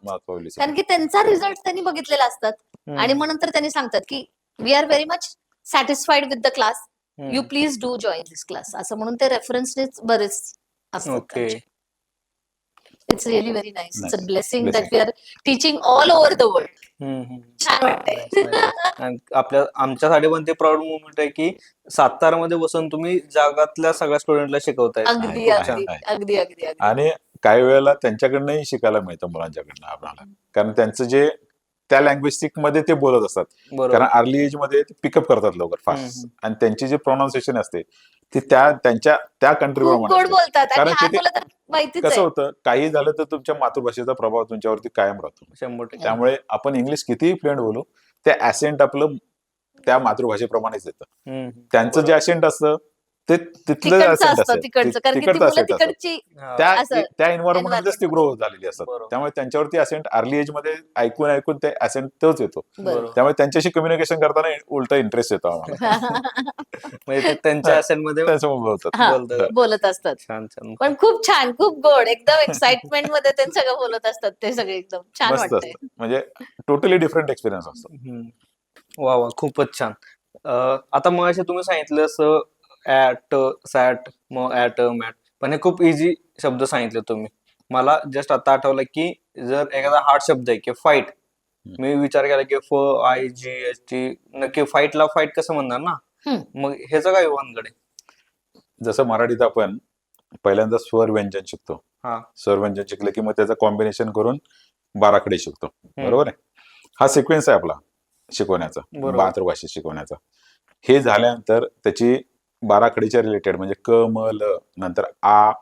कारण की त्यांचा रिझल्ट त्यांनी बघितलेला असतात हम्म. आणि मग नंतर त्यांनी सांगतात की we are very much satisfied with the class, hmm. You please do join this class, असं म्हणून ते रेफरन्सनेच बरेच असतात ओके. त्यांचे. It's really very nice. It's a Nice. Blessing Blessing. That we are teaching all over the world. Hmm, hmm. छान वाटतंय. Nice, nice. आणि आमच्यासाठी पण ते प्राऊड मुवमेंट आहे की सातारामध्ये बसून तुम्ही जगातल्या सगळ्या स्टुडंटला शिकवताय. अगदी आहे, अगदी आहे. अगदी अगदी अगदी. आणि काही वेळेला त्यांच्याकडनंही शिकायला मिळतं मुलांच्याकडनं आपल्याला, कारण त्यांचं जे त्या लँग्वेज मध्ये ते बोलत असतात, बरोबर. कारण अर्ली एज मध्ये पिकअप करतात लवकर फास्ट, आणि त्यांची जी प्रोनाउन्सिएशन असते ती त्या कंट्री खूप गोड प्रमाणे बोलतात आणि कारण लहान तिथे मुलं तर माहितीच कसं आहे. होतं, काही झालं तर तुमच्या मातृभाषेचा प्रभाव तुमच्यावरती कायम राहतो. 100%. त्यामुळे आपण इंग्लिश कितीही फ्लुएंट बोलू, ते ऍसेंट आपलं त्या मातृभाषेप्रमाणेच येतं. हम्म. त्यांचं जे ऍसेंट असतं ते तिथलं तिकडचं ऍसेंट असतं असेल, तिकडचं, कारण की ती तिकडचं मुलं accent असेल. तिकडची हा. असं त्या एन्व्हायरमेंटमध्येच ती environment ग्रो झालेली असतात. बरोबर. त्यामुळे त्यांच्यावरती असेंट अर्ली एज मध्ये ऐकून ते असेंट तोच येतो. बरोबर. त्यामुळे त्यांच्याशी कम्युनिकेशन करताना उलटा इंटरेस्ट येतो आम्हाला. म्हणजे ते त्यांच्या accent मध्ये त्याच्यामुळे बोलतात. हा, बोलतात. बोलत असतात. छान छान. पण खूप छान, खूप गोड, एकदम एक्साइटमेंट मध्ये ते सगळं बोलत असतात, ते सगळे एकदम छान मस्त वाटतंय. असतं, म्हणजे टोटली डिफरंट एक्सपिरियन्स असतो. हम्म. वा वा, खूपच छान. आता मग असे तुम्ही सांगितलं असं ऍट, सॅट, मग ऍट, मॅट, पण हे खूप इझी शब्द सांगितले तुम्ही. मला जस्ट आता आठवलं की जर एखादा हार्ड शब्द आहे की फाईट, मी विचार केला की FIGHT, नक्की फाईटला फाईट कसं म्हणणार ना, मग ह्याचं काय वानगड आहे? जसं मराठीत आपण पहिल्यांदा स्वर व्यंजन शिकतो, हा. स्वर व्यंजन शिकलं की मग त्याचं कॉम्बिनेशन करून बाराखडी शिकतो, बरोबर आहे. हा सिक्वेन्स आहे आपला शिकवण्याचा, बरोबर. मातृभाषेत शिकवण्याचा. हे झाल्यानंतर त्याची बाराखडीच्या रिलेटेड म्हणजे क म ल, नंतर आ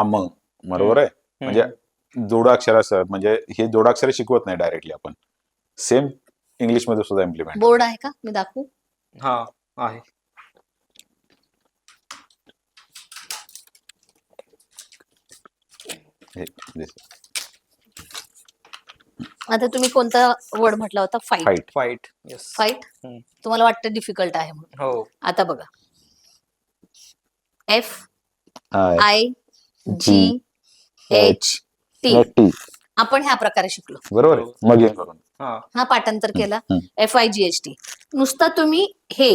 म, बरोबर आहे. म्हणजे जोडाक्षर असतात, म्हणजे हे जोडाक्षर शिकवत नाही डायरेक्टली आपण, सेम इंग्लिश मध्ये सुद्धा इम्प्लिमेंट. बोर्ड आहे का, मी दाखवू? हा आहे. आता तुम्ही कोणता वर्ड म्हटला होता? Fight. Fight. Fight. Yes. Fight तुम्हाला वाटतं डिफिकल्ट आहे म्हणून. हो. आता बघा, FIGHT, H T. T. आपण ह्या प्रकारे शिकलो. बरोबर आहे. मग हे करून हा हा पाठांतर केला. हम्म. FIGHT. नुसतं तुम्ही हे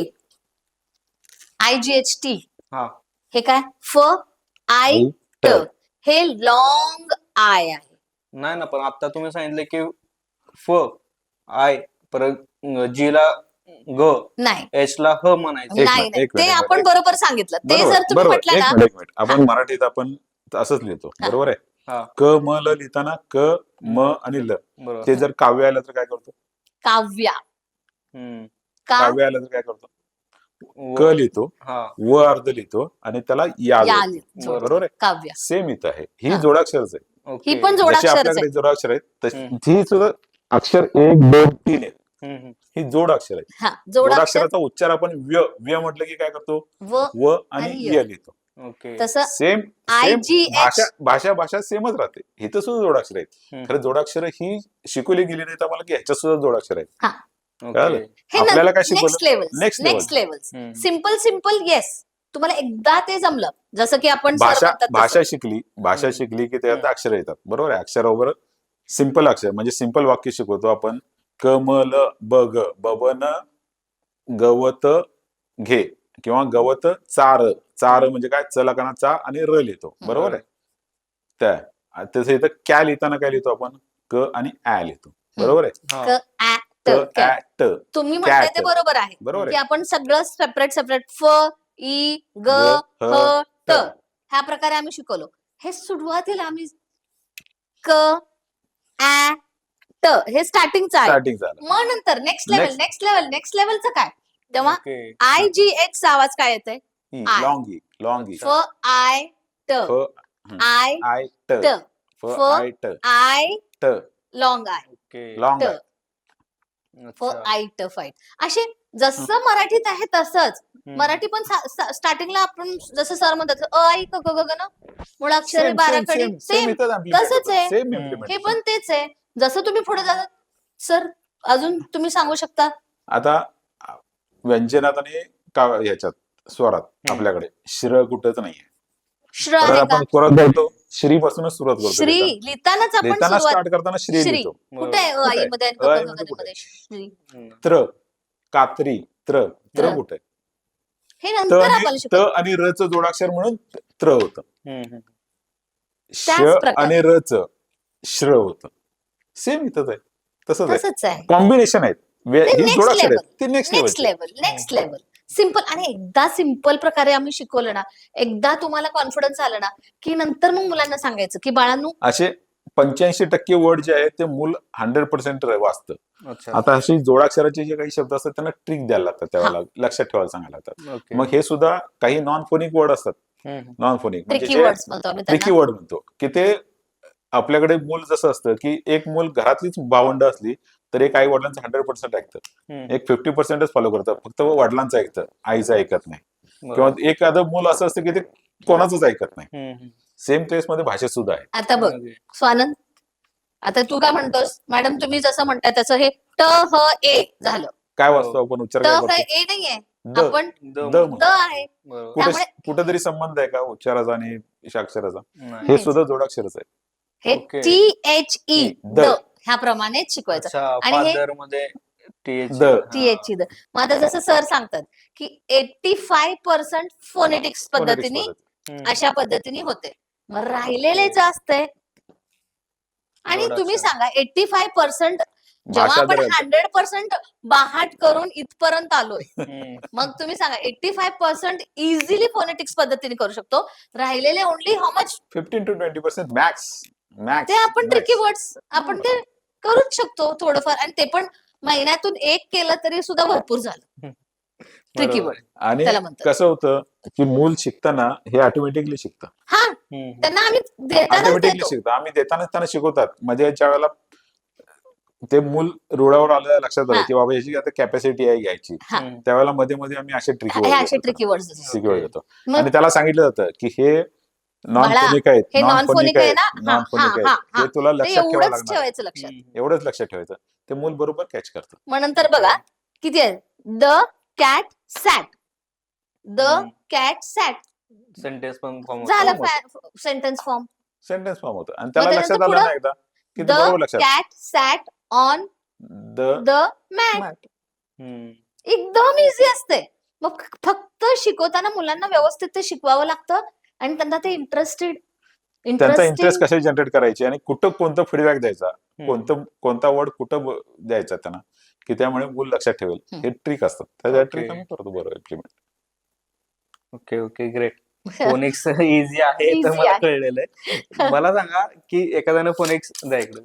IGHT हा हे काय फ आय ट हे लॉंग आय आहे. नाही ना, पण आता तुम्ही सांगितलं की फ आय परत जी ला ग, नाही एच ला ह म्हणायचं. एक नाही मिनिट, नाही एक ते मिनिट, आपण एक बरोबर सांगितलं. ते बरोबर जर तुम्ही बरोबर म्हटलं एक ना मिनिट एक मिनिट आपण मराठीत आपण असंच लिहितो. हा. बरोबर आहे. हा क म ल लिहिताना क म आणि ल बरोबर. ते जर काव्य आलं तर काय करतो? काव्या हम्म. काव्य आलं तर काय करतो? क व- लिहितो, हा व अर्ध लिहितो आणि त्याला या या जोडतो. जोड. बरोबर आहे. काव्य सेम इथं आहे. ही हा. जोडाक्षरच आहे. ओके. ही पण जशी जोडाक्षरच आपल्याकडे आहे. जोडाक्षर आहेत तशी हम्म. ही सुद्धा अक्षर 1 2 3 आहेत. हम्म. ही जोडाक्षर आहे. हा जोडाक्षर जोडाक्षराचा उच्चार आपण व्य व्य म्हटलं की काय करतो? व व आणि आणि य लिहितो. ओके. तसं सेम सेम IGH भाषा सेमच राहते. इथं सुद्धा जोडाक्षर आहेत. हम्म. खरं जोडाक्षर ही शिकवली गेली नाहीत आम्हाला की ह्याच्यात सुद्धा जोडाक्षर आहेत. हा कळालं? ओके. हे आपल्याला काय नेक्स्ट शिकवलं? लेवल नेक्स्ट नेक्स्ट लेवल हम्म. सिम्पल सिम्पल येस तुम्हाला एकदा ते जमलं जसं की आपण सर भाषा म्हणतात भाषा तसं. भाषा हम्म. शिकली की त्यात हम्म. अक्षर येतात. बरोबर आहे. अक्षरावर सिंपल अक्षर म्हणजे सिंपल वाक्य शिकवतो आपण. क म ल ब ग बबन गवत घे किंवा गवत चार चार म्हणजे काय चला काना चा आणि र लिहितो. बरोबर आहे. त्या तसं इथं क्या लिहिताना काय लिहितो आपण? क आणि ऍ लिहितो. बरोबर आहे. हा. क ä क ट ऍ ट तुम्ही म्हणताय ते cat. बरोबर आहे बरोबर की आहे. आपण सगळं सेपरेट सेपरेट फ इ ग ग, ह ह, ट ट. ह्या प्रकारे आम्ही शिकवलो. हे सुरुवातीला आम्ही क ä ट हे स्टार्टिंगचं आहे. स्टार्टिंग झालं. मग नंतर next level Next. Next level next लेवलचं काय तेव्हा ओके. IGH चा आवाज काय येतोय? आय. लॉंग ई फ आय ट फ आय आय ट ट फ फ आय ट आय ट लॉंग आय ओके. लॉंग ट आहे. फ अच्छा. आय ट फाईट असे जसं मराठीत आहे तसंच हम्म. मराठी पण स्टार्टिंगला आपण जसं सर म्हणतात अ आई क ग ग न मुळाक्षरे सेम बाराखडी सेम सेम सेम इथं amplified तसंच होतं. आहे. सेम हम्म. हे implementation. पण तेच आहे. जसं तुम्ही पुढे जातात सर अजून तुम्ही सांगू शकता. आता व्यंजनात आणि ह्याच्यात स्वरात आपल्याकडे श्र कुठंच नाहीये. श्र परत आहे का? आपण परत बोलतो श्री पासूनच सुरुवात करतो. श्री लिहितानाच आपण लिहिताना सुरुवात स्टार्ट करताना श्री श्री लिहितो. कुठे आहे? कुठे आई आहे? मध्ये अ, आई मध्ये कुठे मध्ये श्री हम्म. त्र कात्री त्र त्र त्र. कुठे आहे? हे त नंतर आपण आणि त शिकू. आणि र च जोडाक्षर म्हणून त्र होतं. हम्म. श त्याच प्रकारे. आणि र च श्र होतं. सेम इथंच आहे. तसंच आहे. तसंच आहे. कॉम्बिनेशन आहेत. ते ही नेक्स्ट जोडाक्षर लेवल आहेत. ते next next level. Level next level simple आणि एकदा सिम्पल प्रकारे आम्ही शिकवलं ना एकदा तुम्हाला कॉन्फिडन्स आलं ना की नंतर मग मुलांना सांगायचं की बाळांनो असे 85% वर्ड जे आहेत ते मूल 100% वाचतं. अच्छा. आता अशी जोडाक्षराचे जे काही शब्द असतात त्यांना ट्रिक द्यायला लागतात त्यावेळेला लक्षात ठेवायला सांगायला लागतात. ओके. मग हे सुद्धा काही नॉन फोनिक वर्ड असतात. हम्म. नॉन फोनिक म्हणजे ट्रिकी वर्ड्स म्हणतो आम्ही ट्रिकी त्यांना. वर्ड म्हणतो की ते आपल्याकडे मूल जसं असतं की एक मूल घरातलीच भावंड असली तर एक आई वडिलांचं 100% ऐकतं. हम्म. एक 50%च फॉलो करतं. फक्त वडिलांचं ऐकतं, आईचं ऐकत नाही. किंवा बरोबर. एखादं मूल असं असतं की ते कोणाचंच ऐकत नाही. हम्म. सेम मध्ये भाषेत सुद्धा आहे. आता बघ ओके. स्वानंद आता तू काय म्हणतोस मॅडम तुम्ही जसं म्हणताय त्याचं हे ट ह ए झालं. काय वाचतो आपण उच्चार ट काय ह करतो? ए नाहीये द आपण द द द आहे. बरोबर. कुठे त्यामुळे- कुठेतरी संबंध आहे का उच्चाराचा आणि अक्षराचा? नाही. हे सुद्धा जोडाक्षरच आहे. हे ओके. THE the. द ह्या प्रमाणेच शिकवायचं अच्छा. आणि हे फादर मध्ये TH. द. THE द मग आता जसं सर सांगतात की 85% फोनेटिक्स Phonetics पद्धतीने पद्धत. अशा पद्धतीने होते. मग राहिलेले जे असते आणि तुम्ही जोडाक्षर. सांगा 85% जेव्हा भाषा आपण जर 100% बाहाट करून इथपर्यंत आलोय हम्म. मग तुम्ही सांगा 85% इझिली फोनेटिक्स पद्धतीने करू शकतो. राहिलेले only how much 15 to 20% max ते आपण ट्रिकी वर्ड्स आपण ते करूच शकतो थोडंफार आणि ते पण महिन्यातून एक केलं तरी सुद्धा भरपूर झालं. ट्रिकी बरोबर. वर्ड आणि त्याला म्हणतात. कसं होतं की मूल शिकताना हे ऑटोमॅटिकली शिकतं. हा हम्म. त्यांना आम्ही देतानाच ऑटोमॅटिकली देतो. शिकतं. आम्ही देतानाच त्यांना शिकवतात. म्हणजे ज्या वेळेला ते मूल रुळावर आलं लक्षात आलं हा. की बाबा याची आता कॅपॅसिटी आहे घ्यायची. हा. हम्म. त्यावेळेला मध्ये मध्ये आम्ही असे ट्रिकी हे वर्ड असे ट्रिकी वर्ड्स शिकवत होतो. मग आणि त्याला सांगितलं जातं की हे नॉन बाळा, फोनिक आहेत, हे नॉन नॉन फोनिक फोनिक आहे आहेत, ना हा नॉन हा फोनिक हा आहेत. हा हे तुला ते लक्षात ठेवावं एवढंच लागणार. ठेवायचं लक्षात. हम्म. एवढंच लक्षात ठेवायचं. ते मूल बरोबर कॅच करतं. मग नंतर बघा किती आहे the cat sat the hmm. Cat sat sentence पण फॉर्म झालं सेंटेन्स फॉर्म सेंटेन्स फॉर्म होतं आणि त्याला त्यानंतर लक्षात आलं पुढं ना एकदा की ते द बरोबर लक्षात cat sat on the the mat. mat. एकदम इझी असते. मग फक्त शिकवताना मुलांना व्यवस्थित ते शिकवावं लागतं आणि त्यांना ते त्यांचा इंटरेस्ट इंटरेस्टिंग कसे जनरेट करायचे आणि कुठं कोणतं फीडबॅक द्यायचा, कोणता वर्ड कुठं द्यायचा त्यांना, की त्यामुळे मूल लक्षात ठेवेल. हे ट्रिक असतात. त्या ट्रिक Okay. आम्ही करतो बरोबर implement. Okay okay great. Phoenix easy आहे तर Easy मला आहे. कळलेलं आहे. मला सांगा की एखाद्यानं फोनिक्स द्या इकडे,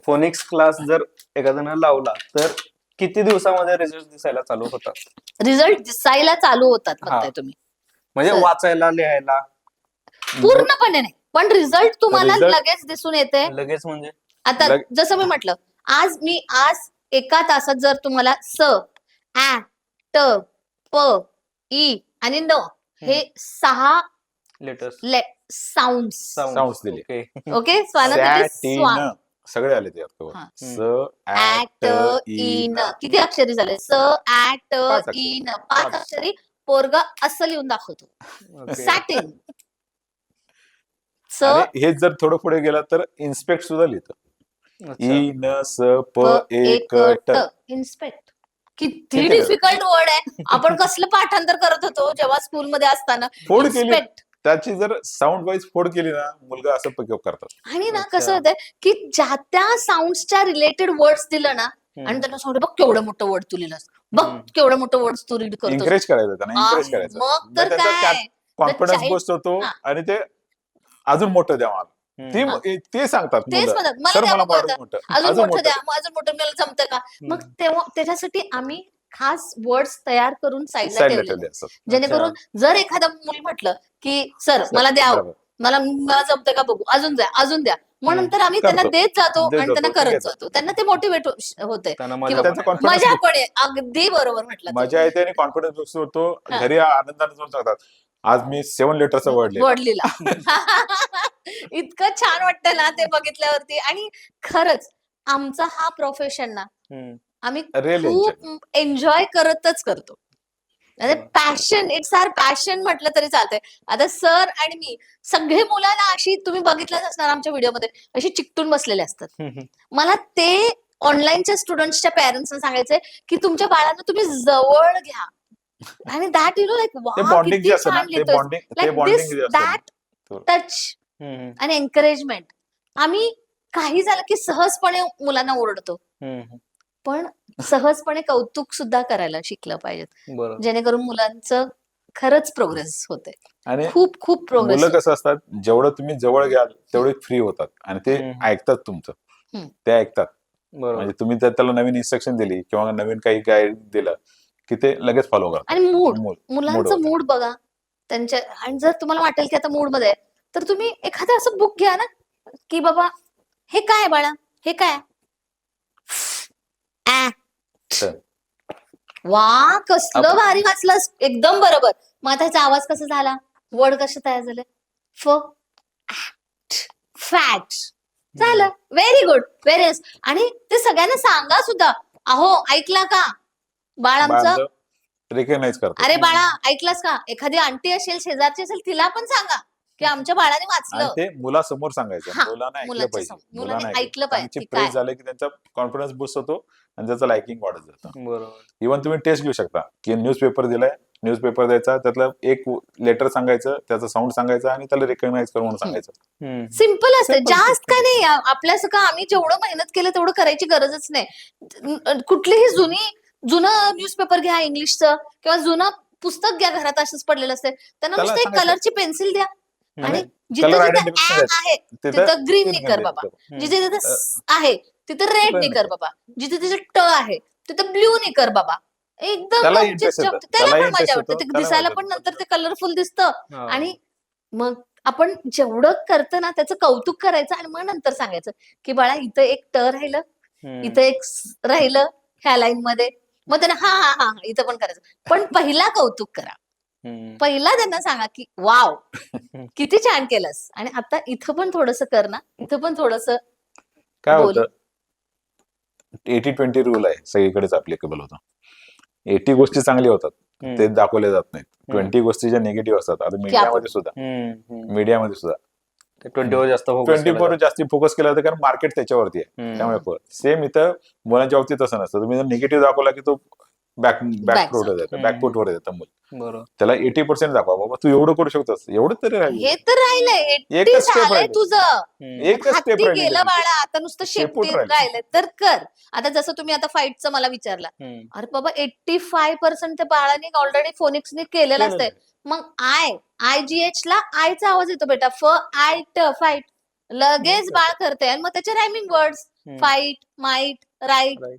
फोनिक्स क्लास जर एखाद्यानं लावला तर किती दिवसामध्ये रिझल्ट दिसायला चालू होतात? रिझल्ट दिसायला चालू होतात हा. म्हणताय तुम्ही? म्हणजे Sir. वाचायला लिहायला पूर्णपणे नाही, पण रिझल्ट तुम्हाला Result- लगेच दिसून येते. लगेच म्हणजे आता जसं मी म्हटलं, आज एका तासात जर तुम्हाला स, ä, ट, प, ई आणि न हे 6 लेटेस्ट साऊंड्स दिले. ओके. ओके, स्वानासाठी सॅटिन सगळे आले ते आता. हा. स ऍ, ट, ई, न. किती अक्षरी झाले? स, ä, ट, 5 अक्षरी. ई, न. 5 अक्षरी पोरग असं लिहून दाखवतो. ओके. सॅटिन. स, आणि हे जर थोडं पुढे गेला तर इन्स्पेक्ट सुद्धा लिहितं. अच्छा. ई न स प प, एक ट. इन्स्पेक्ट. किती ठीक आहे. डिफिकल्ट वर्ड आहे. आपण कसलं पाठांतर करत होतो जेव्हा स्कूलमध्ये असताना. फोड केली इन्स्पेक्ट. त्याची जर साऊंड वाईज फोड केली ना, मुलगा असं पिकअप करतात. आणि ना अच्छा. कसं होतंय की ज्या त्या साऊंडच्या रिलेटेड वर्ड्स दिलं ना आणि त्यांना सांगतो बघ केवढं मोठं वर्ड तू लिहिलंस, बघ केवढं मोठं वर्ड तू रीड करतो. एन्करेज करायचं त्यांना, एन्करेज करायचं. मग तर काय कॉन्फिडन्स child- बूस्ट होतो हा. आणि ते अजून मोठं द्या मला. ते सांगतात तेच मुलं. म्हणतात मला सर द्या मला बघू वाढून आता. मोठं अजून मोठं द्या, मग अजून मोठं मला जमतं का? मग तेव्हा त्याच्यासाठी आम्ही खास वर्ड्स तयार करून साईडला साईडला ठेवले, ठेवले असतात. जेणेकरून जर एखादा मुल म्हटलं की सर मला द्या, बरोबर. मला जमतं का बघू, अजून द्या. मग नंतर आम्ही करतो. त्यांना देत जातो देत आणि त्यांना जातो, करत ठीक आहे. जातो. त्यांना ते मोटिवेट होते. त्यांना की मजा त्यांचा पण आहे. confidence मजा पण आहे. अगदी बरोबर म्हटलं तुम्ही. मजा येते आणि कॉन्फिडन्स बूस्ट होतो. हा. घरी आनंदाने जाऊन सांगतात, आज मी 7 लेटरचा वर्ड लिहिला. वर्ड लिहिला. इतकं छान वाटतं ना ते बघितल्यावरती. आणि खरंच आमचा हा प्रोफेशन ना आम्ही Really खूप एन्जॉय करतच करतो. पॅशन, इट्स आर पॅशन म्हटलं तरी चालतंय. आता सर आणि मी सगळे मुलांना अशी तुम्ही बघितलंच असणार आमच्या व्हिडिओमध्ये अशी चिकटून बसलेले असतात. मला ते ऑनलाईनच्या स्टुडंट्सच्या पेरेंट्सना सांगायचंय की तुमच्या बाळांना तुम्ही जवळ घ्या आणि दॅट लाईक ते वा बॉन्डिंग जे किती असतं ना, छान ते लिहितोय, बॉन्डिंग लाईक दिस जे असतं ना, दॅट टच आणि एन्करेजमेंट. आम्ही काही झालं की सहजपणे मुलांना ओरडतो, पण सहजपणे कौतुक सुद्धा करायला शिकलं पाहिजेत, बरोबर. जेणेकरून मुलांचं खरंच प्रोग्रेस होते. आणि खूप खूप प्रोग्रेस. मुलं कसं असतात, जेवढं तुम्ही जवळ घ्याल तेवढे फ्री होतात आणि ते ऐकतात तुमचं. ते ऐकतात. बरोबर. म्हणजे तुम्ही जर त्याला नवीन इन्स्ट्रक्शन दिली किंवा नवीन काही गाईड दिलं की ते लगेच फॉलो करतात. आणि मूड मुलांचं मूड बघा त्यांच्या. आणि जर तुम्हाला वाटेल की आता मूड मध्ये आहे तर तुम्ही एखादं असं बुक घ्या ना की बाबा हे काय बाळा, हे काय, वा कसलं भारी वाचलंस, एकदम बरोबर. मग आता ह्याचा आवाज कसा झाला, वर्ड कसे तयार झाले, फॅट झालं. Very good, very. आणि ते सगळ्यांना सांगा सुद्धा, अहो ऐकला का बाळ आमचं, रिकग्नाइज करतात. अरे बाळा ऐकलास का, एखादी आंटी असेल शेजारची असेल तिला पण सांगा की आमच्या बाळाने आणि वाचलं. ते मुलासमोर सांगायचं. हा, मुलांना ऐकलं मुलाच्या पाहिजे. समोर. मुलांनी ऐकलं पाहिजे त्यांची की प्रेज काय. झालं की त्यांचा कॉन्फिडन्स बूस्ट होतो आणि त्याचं लाइकिंग वाढत जातं. बरोबर. इव्हन तुम्ही टेस्ट घेऊ शकता की न्यूजपेपर दिलाय, न्यूजपेपर द्यायचा, त्यातलं एक लेटर सांगायचं, त्याचं साऊंड सांगायचं आणि त्याला रिकग्नाइज करून सांगायचं. सिम्पल असतं, Simple, जास्त simple. काय नाही. आपल्यास का आम्ही जेवढं मेहनत केलं तेवढं करायची गरजच नाही. कुठलीही जुनं न्यूजपेपर घ्या इंग्लिशचं किंवा जुनं पुस्तक घ्या, घरात असंच पडलेलं असते, त्यांना त्याला नुसतं एक सांगायचं. कलरची पेन्सिल द्या आणि जिथं Color जिथं identification ऍ आहे तिथं ग्रीन ने कर बाबा, जिथे जिथे आहे तिथं रेड ने कर बाबा, जिथे जिथे ट आहे तिथं ब्ल्यू ने कर बाबा. एकदम त्याला म्हणजे interest येतं. त्याला त्याला पण interest मजा येतो. वाटते. ते त्याला दिसायला मजा पण येते. नंतर ते कलरफुल दिसतं. आणि मग आपण जेवढं करतं ना त्याचं कौतुक करायचं आणि मग नंतर सांगायचं की बाळा इथं एक ट राहिलं, इथं एक राहिलं ह्या लाईन मध्ये. मग त्यांना हा हा हा इथं पण करायचं, पण पहिला कौतुक करा. पहिला त्यांना सांगा की वाव किती छान केलंस, आणि आता इथं पण थोडस कर ना, इथं पण थोडस. काय बोल. होतं, 80-20 रूल आहे, सगळीकडेच ऍप्लिकेबल होतं. 80 गोष्टी चांगल्या होतात, ते दाखवले जात नाहीत. 20 गोष्टी ज्या निगेटिव्ह असतात. आता मीडियामध्ये सुद्धा 20 जास्त focus केला 24 जास्ती फोकस केला जातं कारण मार्केट त्याच्यावरती आहे. हम्म. त्यामुळे सेम इथं मुलांच्या बाबतीत तसं नसतं. तुम्ही जर निगेटिव्ह दाखवला की तो बॅकफुटवर side. जातं, बॅकफुटवर येतं मूल. बरोबर. त्याला 80% दाखवा, बाबा तू एवढं करू शकतोस, एवढं तरी राहील. हे तर राहिलंय एकच 80 step झालंय राहिलं. तुझं. हम्म. एकच स्टेप हत्ती राहिली गेलं बाळा, आता नुसतं शेपूट शेपटी राहिली. राहिलंय तर कर. आता जसं तुम्ही आता फाईटचं मला विचारलं, हम्म. अरे बाबा 85% त्या बाळाने ऑलरेडी फोनिक्सने केलेलं असतंय. मग IGH ला आयचा आवाज येतो बेटा, आयट फाईट लगेच बाळ करते आणि मग त्याचे rhyming words hmm. Fight, might, right Right.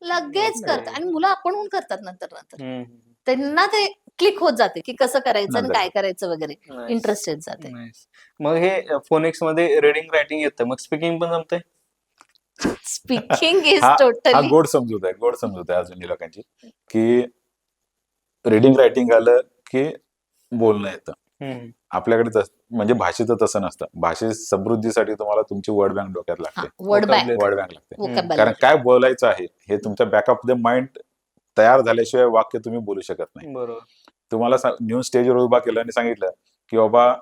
लगेच Okay. करतात आणि मुलं आपणहून करतात नंतर हम्म. त्यांना ते क्लिक होत जाते की कसं करायचं आणि नंतर. काय करायचं वगैरे Nice. इंटरेस्ट येत जाते. Nice. मग हे फोनिक्स मध्ये रीडिंग रायटिंग येतं, मग स्पीकिंग पण जमतंय? स्पीकिंग इज हा टोटली गोड समजूत आहे अजूनही लोकांची, की रीडिंग रायटिंग आलं की बोलणं येतं. हम्म. आपल्याकडे म्हणजे भाषेचं तसं नसतं. भाषे समृद्धीसाठी तुम्हाला तुमची वर्ड बँक डोक्यात लागते. Word bank Vocabulary. Word bank लागते. कारण vocabulary. काय बोलायचं आहे हे तुमच्या बॅक ऑफ द माइंड तयार झाल्याशिवाय वाक्य तुम्ही बोलू शकत नाही. बरोबर. तुम्हाला न्यू स्टेजवर उभा केलं आणि सांगितलं की बाबा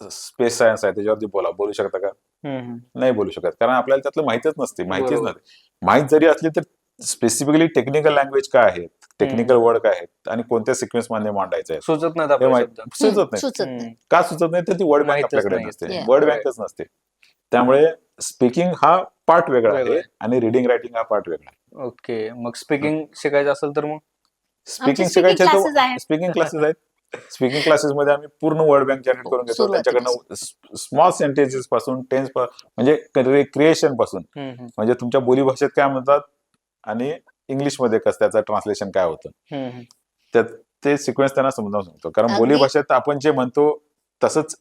स्पेस सायन्स आहे त्याच्यावरती बोलू शकता का? हम्म. नाही बोलू शकत, कारण आपल्याला त्यातलं माहितीच नसते. माहितीच बरोबर. नसते. माहित जरी असली तर स्पेसिफिकली टेक्निकल लँग्वेज काय आहेत, टेक्निकल वर्ड काय आहेत आणि कोणत्या सिक्वेन्स मध्ये मांडायचं आहे सुचत नाहीत हे आपले माहित शब्द. सुचत नाही. सुचत नाही. का सुचत नाही? तर ती वर्ड बँक माहीतच आपल्याकडे नाही. नसते. Yeah. Word Right. बँकच नसते. त्यामुळे स्पीकिंग हा पार्ट वेगळा वेगळा आहे आहे. आणि रिडिंग रायटिंग हा पार्ट वेगळा आहे. ओके. मग स्पीकिंग शिकायचं असेल तर मग स्पीकिंग speaking शिकायचे classes आहेत. स्पीकिंग क्लासेस आहेत. स्पीकिंग क्लासेस मध्ये आम्ही पूर्ण वर्ड बँक जनरेट करून घेतो. सुरुवातीला. त्यांच्याकडनं स्मॉल सेंटेन्सेस पासून टेन्स म्हणजे क्रिएशन पासून, हम्म. म्हणजे तुमच्या बोली भाषेत काय म्हणतात आणि इंग्लिशमध्ये कसं त्याचं ट्रान्सलेशन काय होतं हम्म. त्यात ते सिक्वेन्स त्यांना समजावून सांगतो. कारण अगदी. बोली भाषेत आपण जे म्हणतो तसंच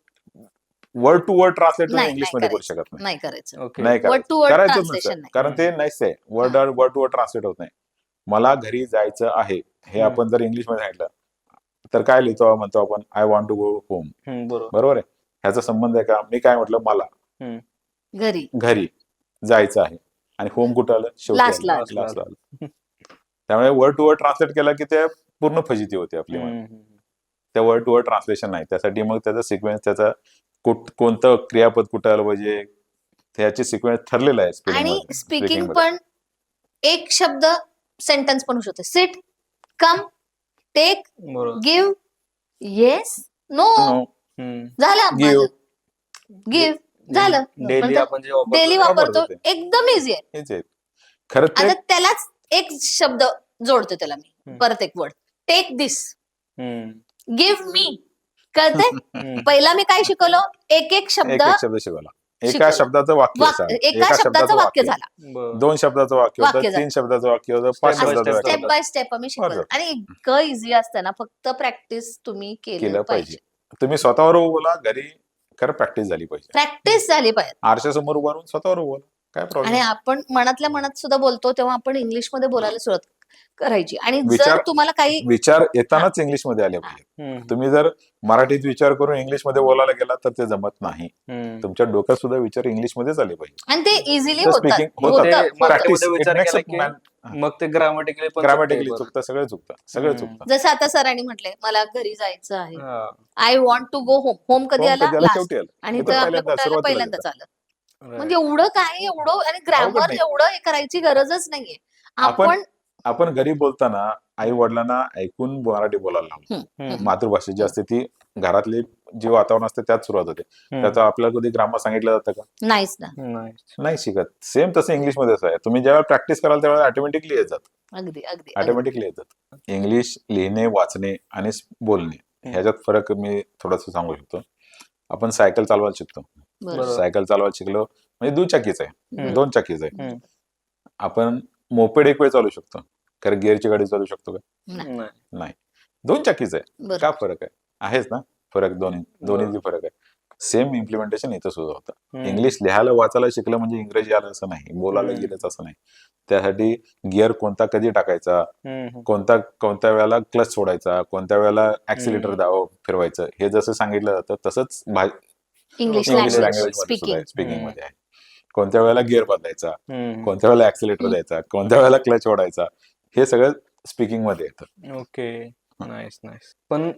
वर्ड टू वर्ड ट्रान्सलेट नाही, इंग्लिश नाही मध्ये बोलू करायचं. शकत नाही. नाही करायचं. ओके. नाही Word to word करायचंच translation नसतं. नाही. कारण ते नाहीच आहे. वर्ड टू वर्ड ट्रान्सलेट होत नाही. मला घरी जायचं आहे हे हम्म. आपण जर इंग्लिश मध्ये सांगितलं तर काय लिहितो म्हणतो आपण, I want to go home. बरोबर. बरोबर आहे. ह्याचा संबंध आहे का? मी काय म्हटलं, मला घरी घरी जायचं आहे आणि होम कुठं आलं? शेवटी Last ला आलं. आलं. Last ला आलं. त्यामुळे वर्ड टू वर्ड ट्रान्सलेट केला की ते पूर्ण फजिती होते आपली. त्या वर्ड टू वर्ड ट्रान्सलेशन नाही. त्यासाठी मग त्याचा सिक्वेन्स, त्याचा कोणतं क्रियापद कुठं आलं पाहिजे त्याची सिक्वेन्स ठरलेला आहे. spelling आणि मध्ये, speaking स्पीकिंग मध्ये. पण एक शब्द सेंटेन्स पण होऊ शकते. सिट, कम, टेक, बरोबर. गिव्ह, येस, नो, No, झालं give. गिव्ह झालं. डेली नंतर आपण जे वापरतो डेली ते वापरतो, वापरतो एकदम इझी आहे. हेच आहे. खरं ते आता त्यालाच एक शब्द जोडते त्याला मी, हम्म. परत एक वर्ड, टेक दिस, हम्म. Give me. कळते? हम्म. पहिला मी काय शिकवलं, एक एक शब्द एक एक शब्द शिकवला. एका शिकवला. शब्दाचं वाक्य सांग. एका शब्दाचं वाक्य झाला. बरं. 2 शब्दाचं वाक्य वाक्य होतं, झालं. 3 शब्दाचं वाक्य होतं, 5 Step by शब्दाचं step वाक्य स्टेप होतं. बाय स्टेप आम्ही शिकवलं बरोबर. आणि इतकं इझी असतं ना, फक्त प्रॅक्टिस तुम्ही केलं केलं पाहिजे. पाहिजे. तुम्ही स्वतःवर बोला, घरी खरं प्रॅक्टिस झाली पाहिजे. प्रॅक्टिस झाली पाहिजे. आरशासमोर उभा राहून स्वतःवर बोला, काय आणि प्रॉब्लेम. आपण मनातल्या मनात सुद्धा बोलतो तेव्हा आपण इंग्लिश मध्ये बोलायला सुरुवात करायची. आणि जर विचार- तुम्हाला काही विचार येतानाच इंग्लिश मध्ये आले पाहिजे. हम्म. तुम्ही जर मराठीत विचार करून इंग्लिश मध्ये बोलायला गेला तर ते जमत नाही. हम्म. तुमच्या डोक्यात सुद्धा विचार इंग्लिश मध्येच आले पाहिजे. आणि ते इझिली तर होतात. speaking होतं, होतं. ते होतं. मराठीमध्ये विचार It makes केला a की man- मग ते ग्रामॅटिकली पण ग्रामॅटिकली चुकतंय चुकतं, सगळं चुकतं, सगळं हम्म. चुकतं. जसं आता सरांनी म्हटलंय, मला घरी जायचं आहे. बरं. हा. I want to go home. Home कधी Home आला? कधी आलं? लास्ट. शेवटी आलं. आणि हे तर इथं आपलं पहिल्यांदा, कुठं आलं? सुरुवातीला पहिल्यांदाच आलं. Right. म्हणजे एवढं काय, एवढं आणि ग्रामर नाही. एवढं हे करायची गरजच नाहीये. आपण आपण घरी बोलताना आई वडिलांना ऐकून मराठी बोलायला लावतो. हम्म. मातृभाषा जी असते ती घरातली जी वातावरण असते त्यात सुरुवात होते. हम्म. त्याचं आपल्याला कधी ग्रामर सांगितलं जातं का? नाहीच ना. नाही. नाही शिकत. सेम तसं इंग्लिशमध्येच आहे. तुम्ही जेव्हा प्रॅक्टिस कराल तेव्हा ऑटोमॅटिकली येत जात. अगदी अगदी अगदी. ऑटोमॅटिकली येतात. इंग्लिश लिहिणे, वाचणे आणि बोलणे ह्याच्यात फरक मी थोडंसं सांगू शकतो. आपण सायकल चालवायला शिकतो. बरोबर. सायकल चालवायला शिकलो म्हणजे दुचाकीच आहे, हम्म. 2 चाकीच आहे. हम्म. आपण मोपेड एक वेळ चालू शकतो, कारण गिअरची गाडी चालू शकतो का? नाही. नाही. नाही. 2 चाकीच आहे. बरोबर. का फरक आहे? आहेच ना फरक. दोन्ही फरक आहे. सेम इम्प्लिमेंटेशन इथं सुद्धा होतं. हम्म. इंग्लिश लिहायला वाचायला शिकलं म्हणजे इंग्रजी आलं असं नाही, बोलायला हम्म. गेलंच असं नाही. त्यासाठी गिअर कोणता कधी टाकायचा, हम्म. कोणत्या वेळेला क्लच सोडायचा, कोणत्या वेळेला ऍक्सिलेटर हम्म. फिरवायचं, हे जसं सांगितलं जातं तसंच इंग्लिश इंग्लिश लँग्वेज लँग्वेज मध्ये सुद्धा स्पीकिंग. आहे, स्पीकिंग मध्ये आहे. कोणत्या वेळेला गिअर बदलायचा, हम्म. कोणत्या वेळेला ऍक्सिलेटर द्यायचा, कोणत्या वेळेला क्लच ओढायचा, हे सगळं स्पीकिंग मध्ये येतं. ओके. Nice nice. पण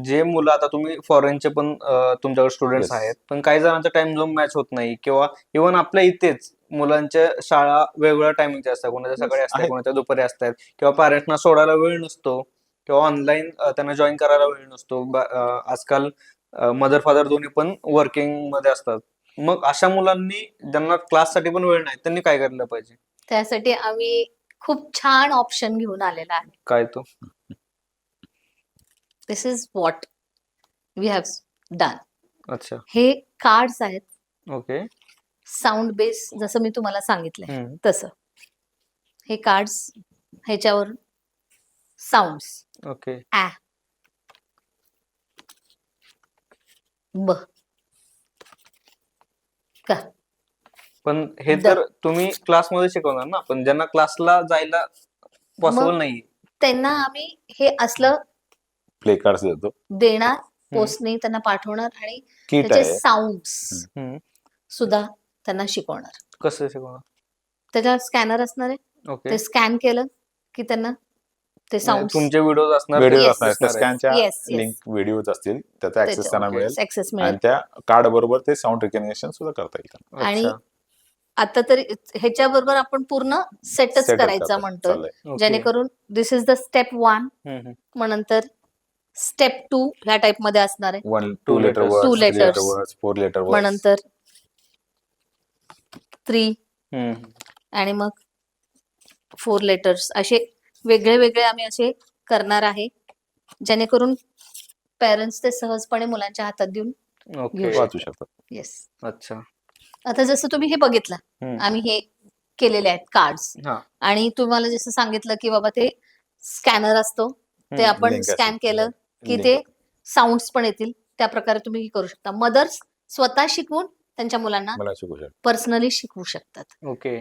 जे मुलं आता तुम्ही फॉरेनचे पण तुमच्याकडे स्टुडंट्स Yes. आहेत, पण काही जणांचा टाइम झोन मॅच होत नाही किंवा इव्हन आपल्या इथेच मुलांच्या शाळा वेगवेगळ्या टायमिंगच्या असतात, कोणाच्या Yes, सकाळी असतात, आहेत. कोणाच्या दुपारी असतात किंवा पॅरेंट्सना सोडायला वेळ नसतो किंवा ऑनलाईन त्यांना जॉईन करायला वेळ नसतो. आजकाल मदर फादर दोन्ही पण वर्किंग मध्ये असतात. मग अशा मुलांनी ज्यांना क्लाससाठी पण वेळ नाही, त्यांनी काय करायला पाहिजे? त्यासाठी आम्ही खूप छान ऑप्शन घेऊन आलेला आहे. काय तो? This is what we have done. अच्छा. हे कार्ड्स आहेत, ओके. साऊंड बेस, जसं मी तुम्हाला सांगितलंय हम्म. तसं. हे कार्ड्स, ह्याच्यावर साऊंड्स ओके. ॲ, ब, क, पण हे द. तर तुम्ही क्लासमध्ये शिकवणार ना, पण ज्यांना क्लासला जायला पॉसिबल मग नाही. त्यांना आम्ही हे असलं प्ले कार्ड्स देतो. देणार, पोस्टने त्यांना पाठवणार आणि किट त्याचे आहे. साऊंड्स हम्म. सुद्धा त्यांना शिकवणार. कसं शिकवणार? त्याच्यावर स्कॅनर असणार आहे, ओके. ते स्कॅन केलं की त्यांना ते साऊंड तुमचे व्हिडिओज असणार, व्हिडिओ Yes. असणार त्या दिसणार आहेत. स्कॅनच्या येस येस लिंक व्हिडिओज असतील, त्याचा ऍक्सेस त्यांना मिळेल ऍक्सेस मिळेल. आणि त्या कार्ड बरोबर ते साऊंड रिकग्निशन सुद्धा करता येईल त्यांना. आणि अच्छा. आता तरी ह्याच्याबरोबर आपण पूर्ण सेटच Setup करायचा करता- म्हणतोय, चाललंय. ओके. जेणेकरून दिस इज द स्टेप 1, मग नंतर स्टेप 2 ह्या टाइप मध्ये असणार आहे. 1, 2 Two letter letters. Words, Two 3 letter letters. Words, 4 letter मग वर्ड्स. नंतर 3 हम्म. आणि मग 4 लेटर्स, असे वेगळे वेगळे आम्ही असे करणार आहे, जेणेकरून पेरेंट्स ते सहजपणे मुलांच्या हातात देऊन ओके. घेऊ वाचू शकतात. येस. अच्छा. आता जसं तुम्ही हे बघितलं, हम्म. आम्ही हे केलेले आहेत कार्ड्स, हा. आणि तुम्हाला जसं सांगितलं की बाबा ते स्कॅनर असतो, ते आपण Link स्कॅन असेल. केलं की Link. ते साऊंड्स पण येतील. त्या प्रकारे तुम्ही हे करू शकता. मदर्स स्वतः शिकवून त्यांच्या मुलांना मला शिकू शकतो. पर्सनली शिकवू शकतात. ओके.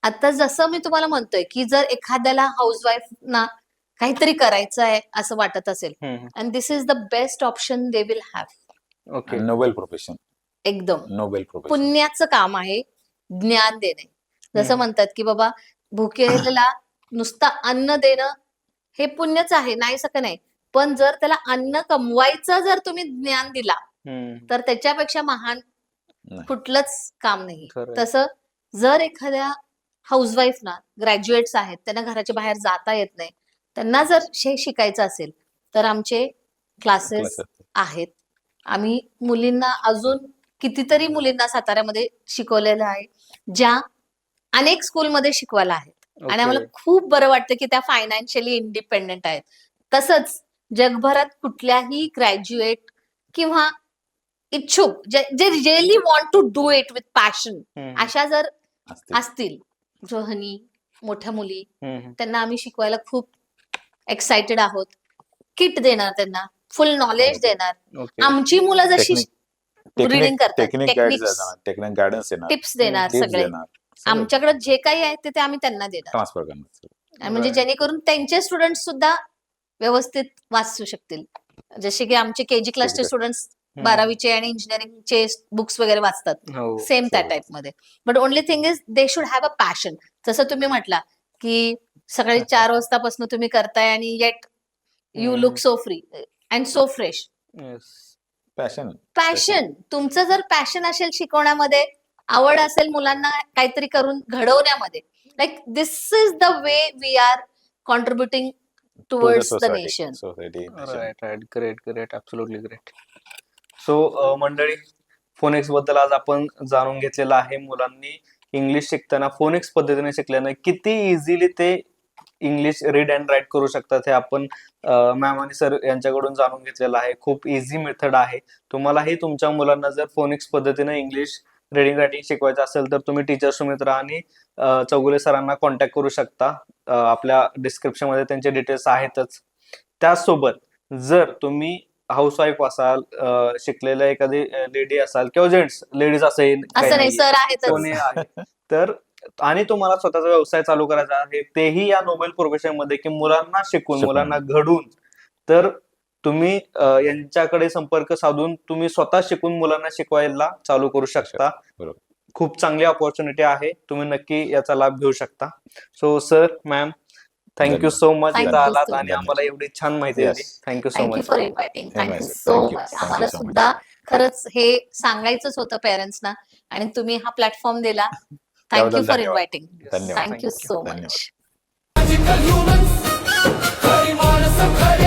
आता जसं मी तुम्हाला म्हणतोय की जर एखाद्याला हाऊसवाईफ ना काहीतरी करायचं आहे असं वाटत असेल, हम्म. And this is the best option they will have. Okay. Nobel profession. एकदम नोबेल प्रोफेशन. पुण्याचं काम आहे ज्ञान देणे. जसं हम्म. म्हणतात की बाबा भुकेलेला नुसतं अन्न देणं हे पुण्यच आहे, नाही असं नाही, पण जर त्याला अन्न कमवायचं जर तुम्ही ज्ञान दिला हम्म. तर त्याच्यापेक्षा महान नाही. कुठलंच काम नाही. खरंय. तसं जर एखाद्या हाऊसवाईफ ना, ग्रॅज्युएट्स आहेत, त्यांना घराच्या बाहेर जाता येत नाही, त्यांना जर हे शिकायचं असेल तर आमचे क्लासेस Classes. आहेत. आम्ही मुलींना अजून कितीतरी मुलींना साताऱ्यामध्ये शिकवलेलं आहे, ज्या अनेक स्कूलमध्ये शिकवायला आहेत, आणि ओके. आम्हाला खूप बरं वाटतं की त्या फायनान्शियली इंडिपेंडेंट आहेत. तसंच जगभरात कुठल्याही ग्रॅज्युएट किंवा इच्छुक जे really want to do it with passion, hmm. अशा जर असतील. असतील गृहिणी, मोठ्या मुली, हम्म. त्यांना आम्ही शिकवायला खूप एक्साइटेड आहोत. किट देणार, त्यांना फुल नॉलेज देणार. ओके. आमची मुलं जशी रिडिंग करतात, technique guide techniques, technique guidance देणार, टिप्स देणार, टिप्स सगळे देणार, आमच्याकडे जे काही आहे ते आम्ही त्यांना देणार, ट्रान्सफर करणार. आणि म्हणजे Right. जेणेकरून त्यांचे स्टुडंट सुद्धा व्यवस्थित वाचू शकतील. जसे की आमचे केजी क्लासचे class. स्टुडंट्स हम्म. 12वीचे आणि इंजिनिअरिंगचे बुक्स वगैरे वाचतात, हो. सेम त्या सर्व. टाइप मध्ये. But only thing is they should have a passion. जसं तुम्ही म्हटला की सकाळी 4 वाजतापासून तुम्ही करताय आणि येट यू हम्म. Look so free and so fresh. Yes. Passion. Passion, तुमचं जर पॅशन असेल शिकवण्यामध्ये, आवड असेल मुलांना काहीतरी करून घडवण्यामध्ये, like this is the way we are contributing towards the nation. Society. Right right. Great great. Absolutely great. So मंडळी, फोनिक्स बद्दल आज आपण जाणून घेतलेलं आहे. मुलांनी इंग्लिश शिकताना फोनिक्स पद्धतीने शिकल्याने किती इझिली ते इंग्लिश रीड अँड राईट करू शकतात हे आपण मॅम आणि सर यांच्याकडून जाणून घेतलेलं आहे. खूप इझी मेथड आहे. तुम्हालाही तुमच्या मुलांना जर फोनिक्स पद्धतीने इंग्लिश रीडिंग रायटिंग शिकवायचं असेल तर तुम्ही टीचर सुमित्रा आणि चौगुले सरांना कॉन्टॅक्ट करू शकता. आपल्या डिस्क्रिप्शन मध्ये त्यांचे डिटेल्स आहेतच. त्याचसोबत जर तुम्ही हाऊसवाईफ असाल, शिकलेल्या एखादी लेडी असाल किंवा जेंट्स, लेडीज असेल काही असं नाही, नाहीये, सर आहेतच. कोणी आहे, तर आणि तुम्हाला स्वतःचा व्यवसाय चालू करायचा आहे, तेही या नोबेल प्रोफेशन मध्ये की मुलांना शिकून, मुलांना घडून, तर तुम्ही यांच्याकडे संपर्क साधून तुम्ही स्वतः शिकून मुलांना शिकवायला चालू करू शकता. बरोबर. खूप चांगली ऑपॉर्च्युनिटी आहे. तुम्ही नक्की याचा लाभ घेऊ शकता. So sir, ma'am, thank you so much Thank इथं you, आलात Sunil. आणि आम्हाला एवढी छान माहिती Yes. दिली. Thank you so thank you much. For inviting. Very thank you nice. So Thank you. Much. Thank you आम्हाला so much. सुद्धा खरंच हे सांगायचंच होतं पेरेंट्सना आणि तुम्ही हा प्लॅटफॉर्म दिला. थँक्यू त्याबद्दल फॉर धन्यवाद. इन्व्हायटिंग. धन्यवाद. थँक्यू सो धन्यवाद. मच. Magical humans, खरी माणसं खरे